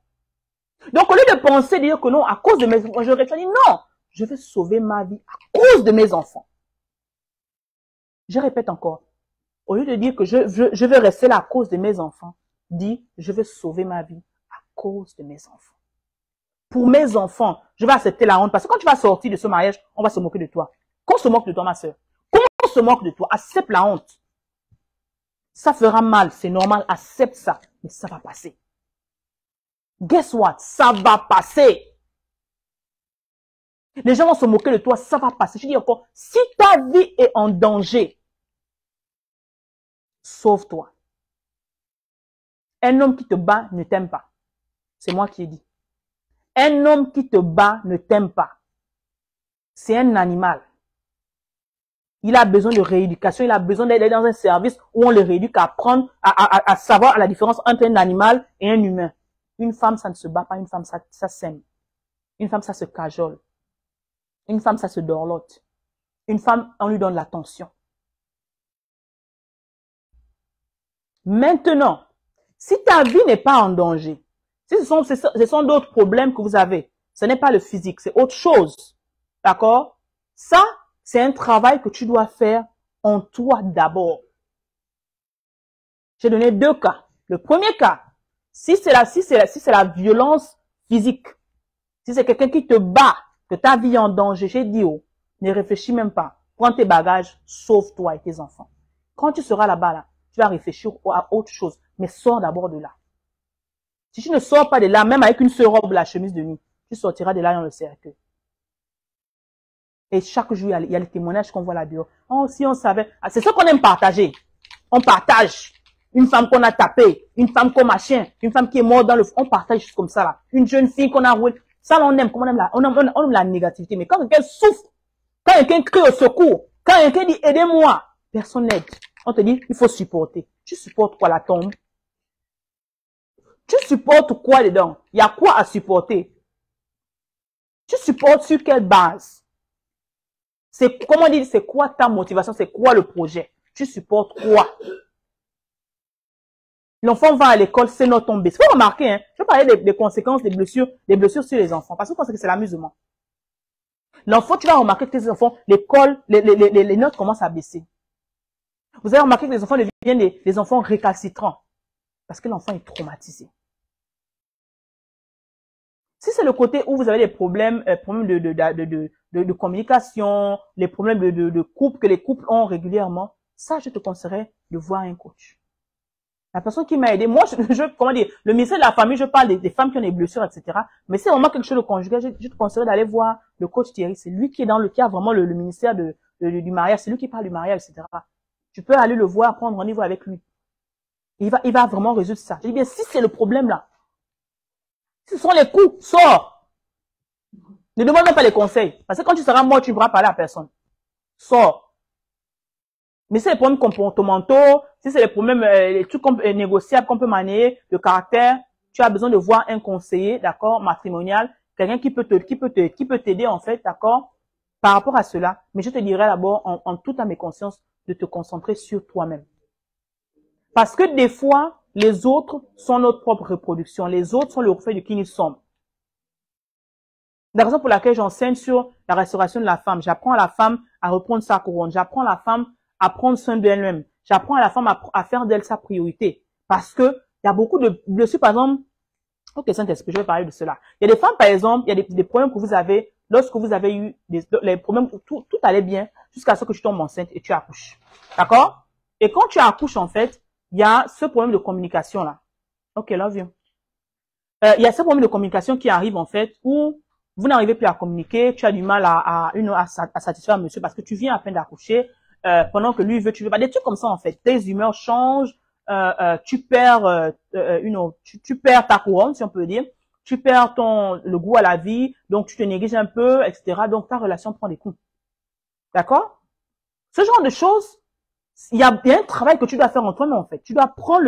Donc au lieu de penser, dire que non, à cause de mes enfants, je réfléchis, non, je vais sauver ma vie à cause de mes enfants. Je répète encore. Au lieu de dire que je vais rester là à cause de mes enfants, dis, je vais sauver ma vie à cause de mes enfants. Pour mes enfants, je vais accepter la honte parce que quand tu vas sortir de ce mariage, on va se moquer de toi. Qu'on se moque de toi, ma soeur. Qu'on se moque de toi, accepte la honte. Ça fera mal, c'est normal, accepte ça, mais ça va passer. Guess what? Ça va passer. Les gens vont se moquer de toi, ça va passer. Je dis encore, si ta vie est en danger, sauve-toi. Un homme qui te bat ne t'aime pas. C'est moi qui ai dit. Un homme qui te bat ne t'aime pas. C'est un animal. Il a besoin de rééducation, il a besoin d'aller dans un service où on le rééduque à apprendre, à savoir la différence entre un animal et un humain. Une femme, ça ne se bat pas, une femme, ça s'aime. Une femme, ça se cajole. Une femme, ça se dorlote. Une femme, on lui donne l'attention. Maintenant, si ta vie n'est pas en danger, si ce sont d'autres problèmes que vous avez, ce n'est pas le physique, c'est autre chose. D'accord? Ça, c'est un travail que tu dois faire en toi d'abord. J'ai donné 2 cas. Le premier cas, si c'est la violence physique, si c'est quelqu'un qui te bat, que ta vie est en danger, j'ai dit, oh, ne réfléchis même pas. Prends tes bagages, sauve-toi et tes enfants. Quand tu seras là-bas, là, tu vas réfléchir à autre chose, mais sors d'abord de là. Si tu ne sors pas de là, même avec une seule robe, la chemise de nuit, tu sortiras de là dans le cercueil. Et chaque jour, il y a les témoignages qu'on voit là-dehors. Oh, si on savait. Ah, c'est ce qu'on aime partager. On partage. Une femme qu'on a tapée, une femme qu'on machin, une femme qui est morte dans le feu. On partage juste comme ça là. Une jeune fille qu'on a roulé. Ça, on aime. Comme on aime la négativité. Mais quand quelqu'un souffre, quand quelqu'un crie au secours, quand quelqu'un dit aidez-moi, personne n'aide. On te dit il faut supporter. Tu supportes quoi, la tombe? Tu supportes quoi dedans? Il y a quoi à supporter? Tu supportes sur quelle base? C'est, comment dire, c'est quoi ta motivation? C'est quoi le projet? Tu supportes quoi? L'enfant va à l'école, c'est notre tombé. Il faut remarquer, hein, je vais parler des conséquences des blessures sur les enfants. Parce que vous pensez que c'est l'amusement. L'enfant, tu vas remarquer que tes enfants, l'école, les notes commencent à baisser. Vous avez remarqué que les enfants deviennent des enfants récalcitrants. Parce que l'enfant est traumatisé. Si c'est le côté où vous avez des problèmes, de communication, les problèmes de couple que les couples ont régulièrement, ça, je te conseillerais de voir un coach. La personne qui m'a aidé, moi, comment dire, le ministère de la famille, je parle des femmes qui ont des blessures, etc. Mais c'est vraiment quelque chose de conjugal, je te conseillerais d'aller voir le coach Thierry. C'est lui qui est qui a vraiment le ministère du mariage. C'est lui qui parle du mariage, etc. Tu peux aller le voir, prendre rendez-vous avec lui. Il va vraiment résoudre ça. Je dis bien, si c'est le problème là, si ce sont les coups, sors. Ne demande même pas les conseils. Parce que quand tu seras mort, tu ne pourras parler à personne. Sors. Mais si c'est les problèmes comportementaux, si c'est les problèmes, les trucs négociables qu'on peut manier, le caractère, tu as besoin de voir un conseiller, d'accord, matrimonial, quelqu'un qui peut t'aider en fait, d'accord, par rapport à cela. Mais je te dirais d'abord, en toute à mes consciences, de te concentrer sur toi-même. Parce que des fois, les autres sont notre propre reproduction. Les autres sont le reflet de qui nous sommes. La raison pour laquelle j'enseigne sur la restauration de la femme. J'apprends à la femme à reprendre sa couronne. J'apprends à la femme à prendre soin d'elle-même. J'apprends à la femme à faire d'elle sa priorité. Parce que Il y a beaucoup de blessures, par exemple. Ok, Saint-Esprit, je vais parler de cela. Il y a des femmes, par exemple, il y a des problèmes que vous avez lorsque vous avez eu les problèmes où tout allait bien jusqu'à ce que tu tombes enceinte et tu accouches. D'accord? Et quand tu accouches, en fait, il y a ce problème de communication là. Ok, love you. Il y a ce problème de communication qui arrive, en fait, où vous n'arrivez plus à communiquer, tu as du mal à satisfaire monsieur parce que tu viens à peine d'accoucher, pendant que lui veut, tu veux pas. Des trucs comme ça, en fait. Tes humeurs changent, tu perds, tu perds ta couronne, si on peut dire. Tu perds le goût à la vie, donc tu te négliges un peu, etc. Donc ta relation prend des coups. D'accord? Ce genre de choses, il y a un travail que tu dois faire en toi-même, en fait. Tu dois prendre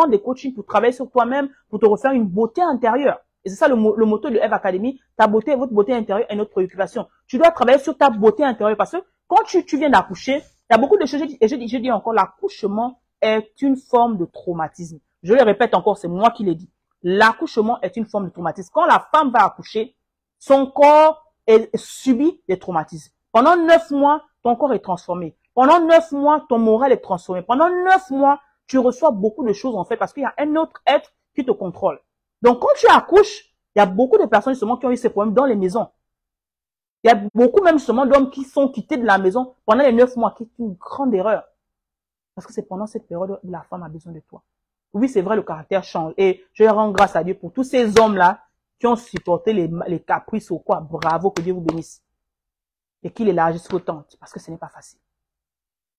des coachings pour travailler sur toi-même, pour te refaire une beauté intérieure. Et c'est ça le motto de Eve Academy. Ta beauté, votre beauté intérieure est notre préoccupation. Tu dois travailler sur ta beauté intérieure parce que quand tu viens d'accoucher, il y a beaucoup de choses, et je dis encore, l'accouchement est une forme de traumatisme. Je le répète encore, c'est moi qui l'ai dit. L'accouchement est une forme de traumatisme. Quand la femme va accoucher, son corps subit des traumatismes. Pendant 9 mois, ton corps est transformé. Pendant 9 mois, ton moral est transformé. Pendant 9 mois, tu reçois beaucoup de choses, en fait, parce qu'il y a un autre être qui te contrôle. Donc, quand tu accouches, il y a beaucoup de personnes, justement, qui ont eu ces problèmes dans les maisons. Il y a beaucoup, même, justement, d'hommes qui sont quittés de la maison pendant les 9 mois, qui est une grande erreur. Parce que c'est pendant cette période où la femme a besoin de toi. Oui, c'est vrai, le caractère change. Et je rends grâce à Dieu pour tous ces hommes-là qui ont supporté les caprices ou quoi. Bravo, que Dieu vous bénisse. Et qu'il élargisse vos tentes, parce que ce n'est pas facile.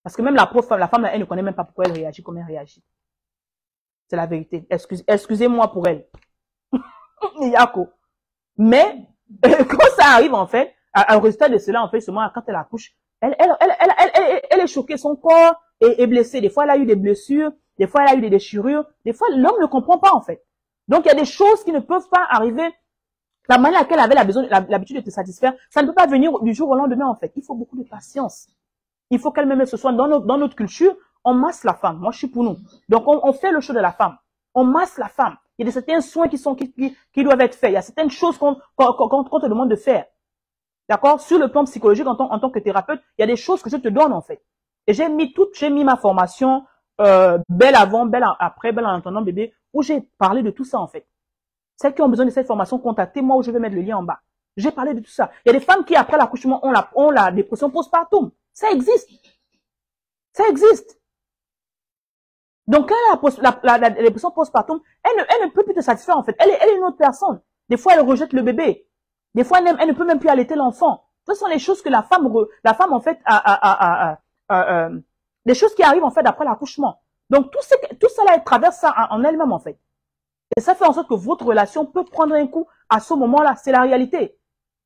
Parce que même la femme, elle ne connaît même pas pourquoi elle réagit comme elle réagit. C'est la vérité. Excusez-moi pour elle. Yako. Mais, quand ça arrive, en fait, au résultat de cela, en fait, seulement quand elle accouche, elle est choquée, son corps est blessé. Des fois, elle a eu des blessures, des fois, elle a eu des déchirures. Des fois, l'homme ne comprend pas, en fait. Donc, il y a des choses qui ne peuvent pas arriver. La manière à laquelle elle avait l'habitude de te satisfaire, ça ne peut pas venir du jour au lendemain, en fait. Il faut beaucoup de patience. Il faut qu'elle-même se soit dans notre culture, on masse la femme. Moi, je suis pour nous. Donc, on fait le choix de la femme. On masse la femme. Il y a certains soins qui doivent être faits. Il y a certaines choses qu'on te demande de faire. D'accord? Sur le plan psychologique, en tant que thérapeute, il y a des choses que je te donne, en fait. Et j'ai mis ma formation, belle avant, belle après, belle en attendant bébé, où j'ai parlé de tout ça, en fait. Celles qui ont besoin de cette formation, contactez-moi où je vais mettre le lien en bas. J'ai parlé de tout ça. Il y a des femmes qui, après l'accouchement, ont la dépression postpartum. Ça existe. Ça existe. Donc, quand la dépression postpartum, elle ne peut plus te satisfaire, en fait. Elle est une autre personne. Des fois, elle rejette le bébé. Des fois, elle ne peut même plus allaiter l'enfant. Ce sont les choses que la femme, en fait, les choses qui arrivent, en fait, après l'accouchement. Donc, tout cela, elle traverse ça en elle-même, en fait. Et ça fait en sorte que votre relation peut prendre un coup à ce moment-là. C'est la réalité.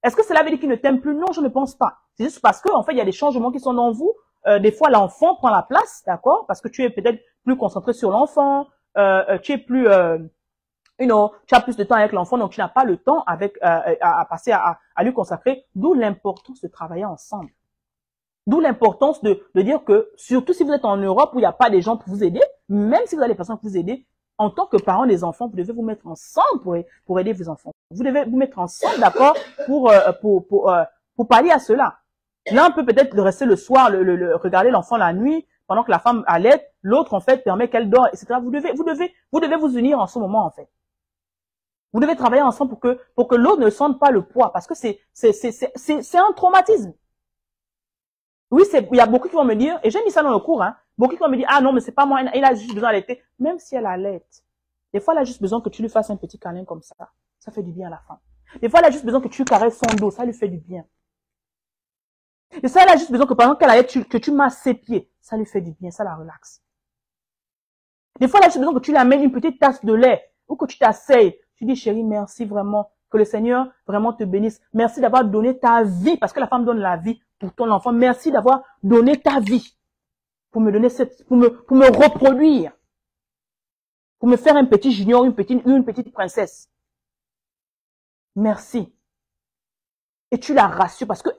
Est-ce que cela veut dire qu'il ne t'aime plus? Non, je ne pense pas. C'est juste parce que, en fait, il y a des changements qui sont dans vous. Des fois, l'enfant prend la place, d'accord? Parce que tu es peut-être plus concentré sur l'enfant. Tu es plus, tu as plus de temps avec l'enfant, donc tu n'as pas le temps à passer à lui consacrer. D'où l'importance de travailler ensemble. D'où l'importance de dire que, surtout si vous êtes en Europe où il n'y a pas des gens pour vous aider, même si vous avez des personnes pour vous aider, en tant que parents des enfants, vous devez vous mettre ensemble pour aider vos enfants. Vous devez vous mettre ensemble, d'accord, pour pallier à cela. L'un peut peut-être rester le soir, regarder l'enfant la nuit, pendant que la femme allaite, l'autre, en fait, permet qu'elle dort, etc. Vous devez vous unir en ce moment, en fait. Vous devez travailler ensemble pour que l'autre ne sente pas le poids, parce que c'est un traumatisme. Oui, il y a beaucoup qui vont me dire, et j'ai mis ça dans le cours, hein, beaucoup qui vont me dire, ah non, mais c'est pas moi, il a juste besoin d'allaiter. Même si elle allaite, des fois, elle a juste besoin que tu lui fasses un petit câlin comme ça. Ça fait du bien à la femme. Des fois, elle a juste besoin que tu caresses son dos, ça lui fait du bien. Et ça, elle a juste besoin que pendant qu'elle allaite, que tu masses ses pieds, ça lui fait du bien, ça la relaxe. Des fois, elle a juste besoin que tu lui amènes une petite tasse de lait, ou que tu t'asseyes. Tu dis, chérie, merci vraiment, que le Seigneur vraiment te bénisse. Merci d'avoir donné ta vie, parce que la femme donne la vie pour ton enfant. Merci d'avoir donné ta vie pour me donner pour me reproduire, pour me faire un petit junior, une petite princesse. Merci. Et tu la rassures parce que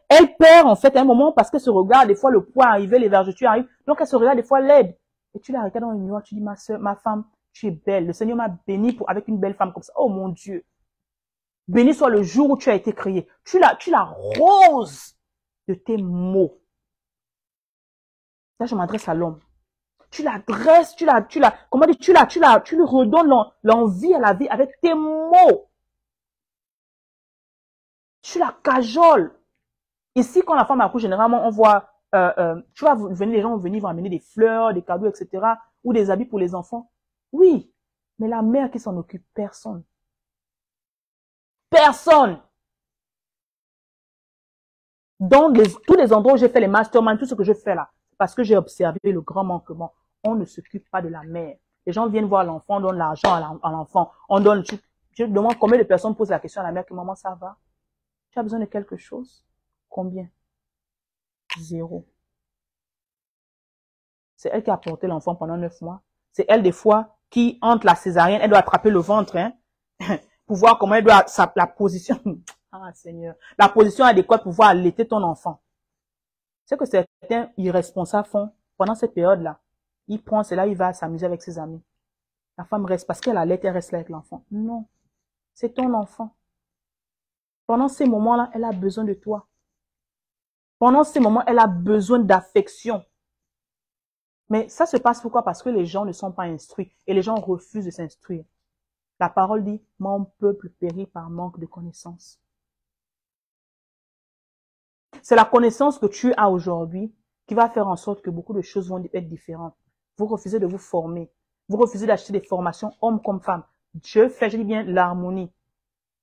elle perd en fait à un moment parce qu'elle se regarde des fois le poids arriver, les vergetures arrivent, donc elle se regarde des fois laide. Et tu la regardes dans le miroir, tu dis ma soeur, ma femme, tu es belle. Le Seigneur m'a béni avec une belle femme comme ça. Oh mon Dieu. Béni soit le jour où tu as été créé. Tu la roses de tes mots. Là, je m'adresse à l'homme. Tu la dresses, comment dire, tu lui redonnes l'envie à la vie avec tes mots. Tu la cajoles. Ici, quand la femme accouche, généralement, on voit, tu vois, les gens vont amener des fleurs, des cadeaux, etc., ou des habits pour les enfants. Oui, mais la mère qui s'en occupe, personne. Personne. Dans tous les endroits où j'ai fait les masterminds, tout ce que je fais là, parce que j'ai observé le grand manquement. On ne s'occupe pas de la mère. Les gens viennent voir l'enfant, on donne l'argent à l'enfant. On donne, je demande combien de personnes posent la question à la mère que maman, ça va? Tu as besoin de quelque chose? Combien? 0. C'est elle qui a porté l'enfant pendant 9 mois. C'est elle, des fois, qui, entre la césarienne, elle doit attraper le ventre, hein, pour voir comment elle doit, la position, ah, Seigneur, la position adéquate pour pouvoir allaiter ton enfant. C'est que certains irresponsables font pendant cette période-là. Il prend, c'est là, il va s'amuser avec ses amis. La femme reste, parce qu'elle allait, elle reste là avec l'enfant. Non. C'est ton enfant. Pendant ces moments-là, elle a besoin de toi. Pendant ces moments, elle a besoin d'affection. Mais ça se passe pourquoi? Parce que les gens ne sont pas instruits et les gens refusent de s'instruire. La parole dit, mon peuple périt par manque de connaissance. C'est la connaissance que tu as aujourd'hui qui va faire en sorte que beaucoup de choses vont être différentes. Vous refusez de vous former. Vous refusez d'acheter des formations hommes comme femmes. Je dis bien l'harmonie.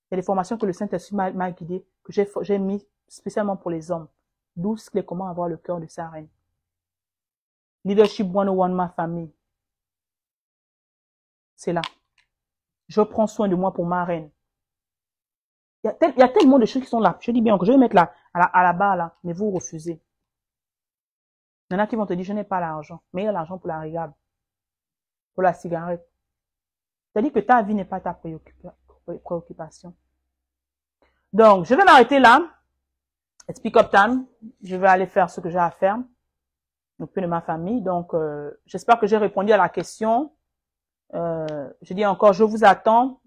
Il y a des formations que le Saint-Esprit m'a guidé, que j'ai mis spécialement pour les hommes. 12 clés, comment avoir le cœur de sa reine. Leadership 101, ma famille. C'est là. Je prends soin de moi pour ma reine. Il y a tellement de choses qui sont là. Je dis bien que je vais mettre là, à la barre là, mais vous refusez. Il y en a qui vont te dire, je n'ai pas l'argent, mais il y a l'argent pour la régable, pour la cigarette. C'est-à-dire que ta vie n'est pas ta préoccupation. Donc, je vais m'arrêter là. Speak up time. Je vais aller faire ce que j'ai à faire. Auprès de ma famille. Donc, j'espère que j'ai répondu à la question. Je dis encore, je vous attends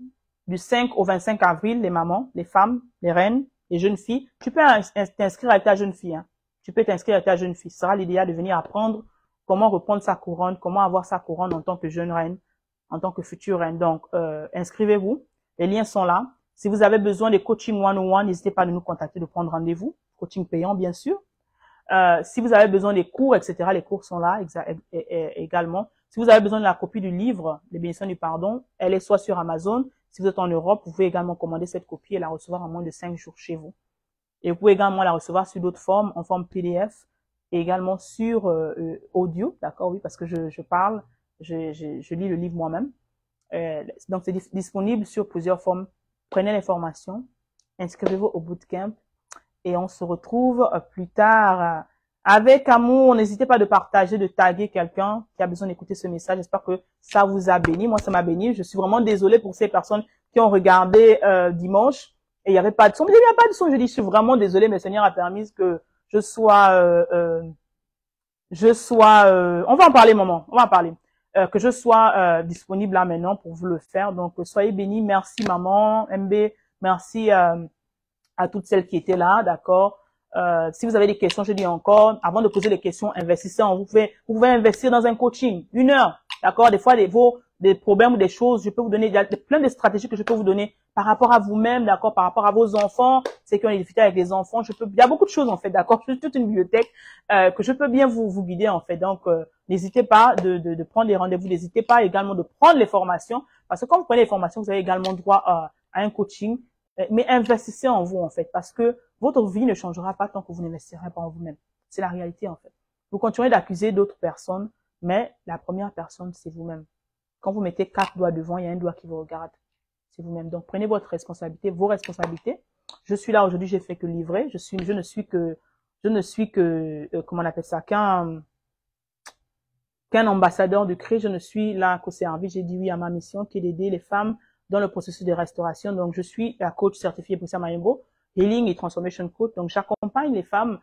du 5 au 25 avril, les mamans, les femmes, les reines, les jeunes filles. Tu peux t'inscrire avec ta jeune fille. Hein. Tu peux t'inscrire avec ta jeune fille. Ce sera l'idéal de venir apprendre comment reprendre sa couronne, comment avoir sa couronne en tant que jeune reine, en tant que future reine. Donc, inscrivez-vous. Les liens sont là. Si vous avez besoin de coaching one-on-one, n'hésitez pas à nous contacter, de prendre rendez-vous. Coaching payant, bien sûr. Si vous avez besoin des cours, etc., les cours sont là également. Si vous avez besoin de la copie du livre, Les bénédictions du pardon, elle est soit sur Amazon. Si vous êtes en Europe, vous pouvez également commander cette copie et la recevoir en moins de 5 jours chez vous. Et vous pouvez également la recevoir sur d'autres formes, en forme PDF, et également sur audio, d'accord, oui, parce que je parle, je lis le livre moi-même. Donc, c'est disponible sur plusieurs formes. Prenez l'information, inscrivez-vous au bootcamp, et on se retrouve plus tard avec amour. N'hésitez pas de partager, de taguer quelqu'un qui a besoin d'écouter ce message. J'espère que ça vous a béni. Moi, ça m'a béni. Je suis vraiment désolée pour ces personnes qui ont regardé dimanche et il n'y avait pas de son. Mais il n'y a pas de son. Je dis, je suis vraiment désolée, mais le Seigneur a permis que je sois, on va en parler, maman. On va en parler. Que je sois disponible là maintenant pour vous le faire. Donc, soyez bénis. Merci, maman, MB. Merci à toutes celles qui étaient là, d'accord. Si vous avez des questions, je dis encore, avant de poser des questions, investissez en vous. Vous pouvez investir dans un coaching, 1 heure, d'accord. Des fois, des problèmes ou des choses, je peux vous donner, il y a plein de stratégies que je peux vous donner par rapport à vous-même, d'accord, par rapport à vos enfants, ceux qui ont des difficultés avec les enfants, il y a beaucoup de choses en fait, d'accord. C'est toute une bibliothèque que je peux bien vous guider en fait. Donc, n'hésitez pas de prendre des rendez-vous, n'hésitez pas également de prendre les formations, parce que quand vous prenez les formations, vous avez également droit à un coaching. Mais investissez en vous, en fait, parce que votre vie ne changera pas tant que vous n'investirez pas en vous-même. C'est la réalité, en fait. Vous continuez d'accuser d'autres personnes, mais la première personne, c'est vous-même. Quand vous mettez 4 doigts devant, il y a un doigt qui vous regarde. C'est vous-même. Donc, prenez votre responsabilité, vos responsabilités. Je suis là aujourd'hui, j'ai fait que livrer. Je ne suis que, comment on appelle ça, qu'un ambassadeur de Christ. Je ne suis là qu'au service. J'ai dit oui à ma mission, qui est d'aider les femmes dans le processus de restauration. Donc, je suis la coach certifiée pour Mayembo, Healing et Transformation Coach. Donc, j'accompagne les femmes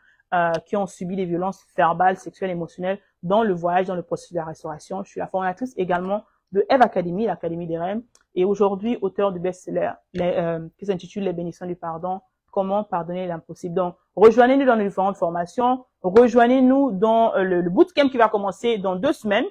qui ont subi des violences verbales, sexuelles, émotionnelles dans le voyage, dans le processus de la restauration. Je suis la formatrice également de Eve Academy, l'Académie des Reines, et aujourd'hui auteur du best-seller qui s'intitule Les bénédictions du pardon, comment pardonner l'impossible. Donc, rejoignez-nous dans les différentes formations, rejoignez-nous dans le bootcamp qui va commencer dans 2 semaines.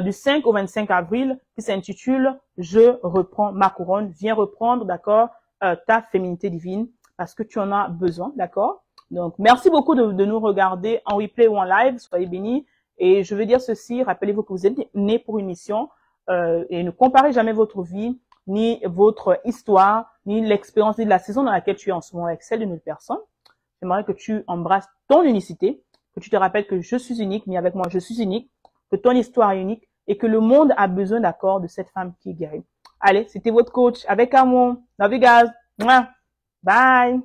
du 5 au 25 avril qui s'intitule « Je reprends ma couronne ». Viens reprendre, d'accord, ta féminité divine parce que tu en as besoin, d'accord? Donc, merci beaucoup de nous regarder en replay ou en live. Soyez bénis. Et je veux dire ceci, rappelez-vous que vous êtes nés pour une mission et ne comparez jamais votre vie, ni votre histoire, ni l'expérience, ni la saison dans laquelle tu es en ce moment avec celle d'une autre personne. J'aimerais que tu embrasses ton unicité, que tu te rappelles que je suis unique, mais avec moi, je suis unique, que ton histoire est unique et que le monde a besoin d'accord de cette femme qui est guérie. Allez, c'était votre coach avec amour. Love you guys. Bye.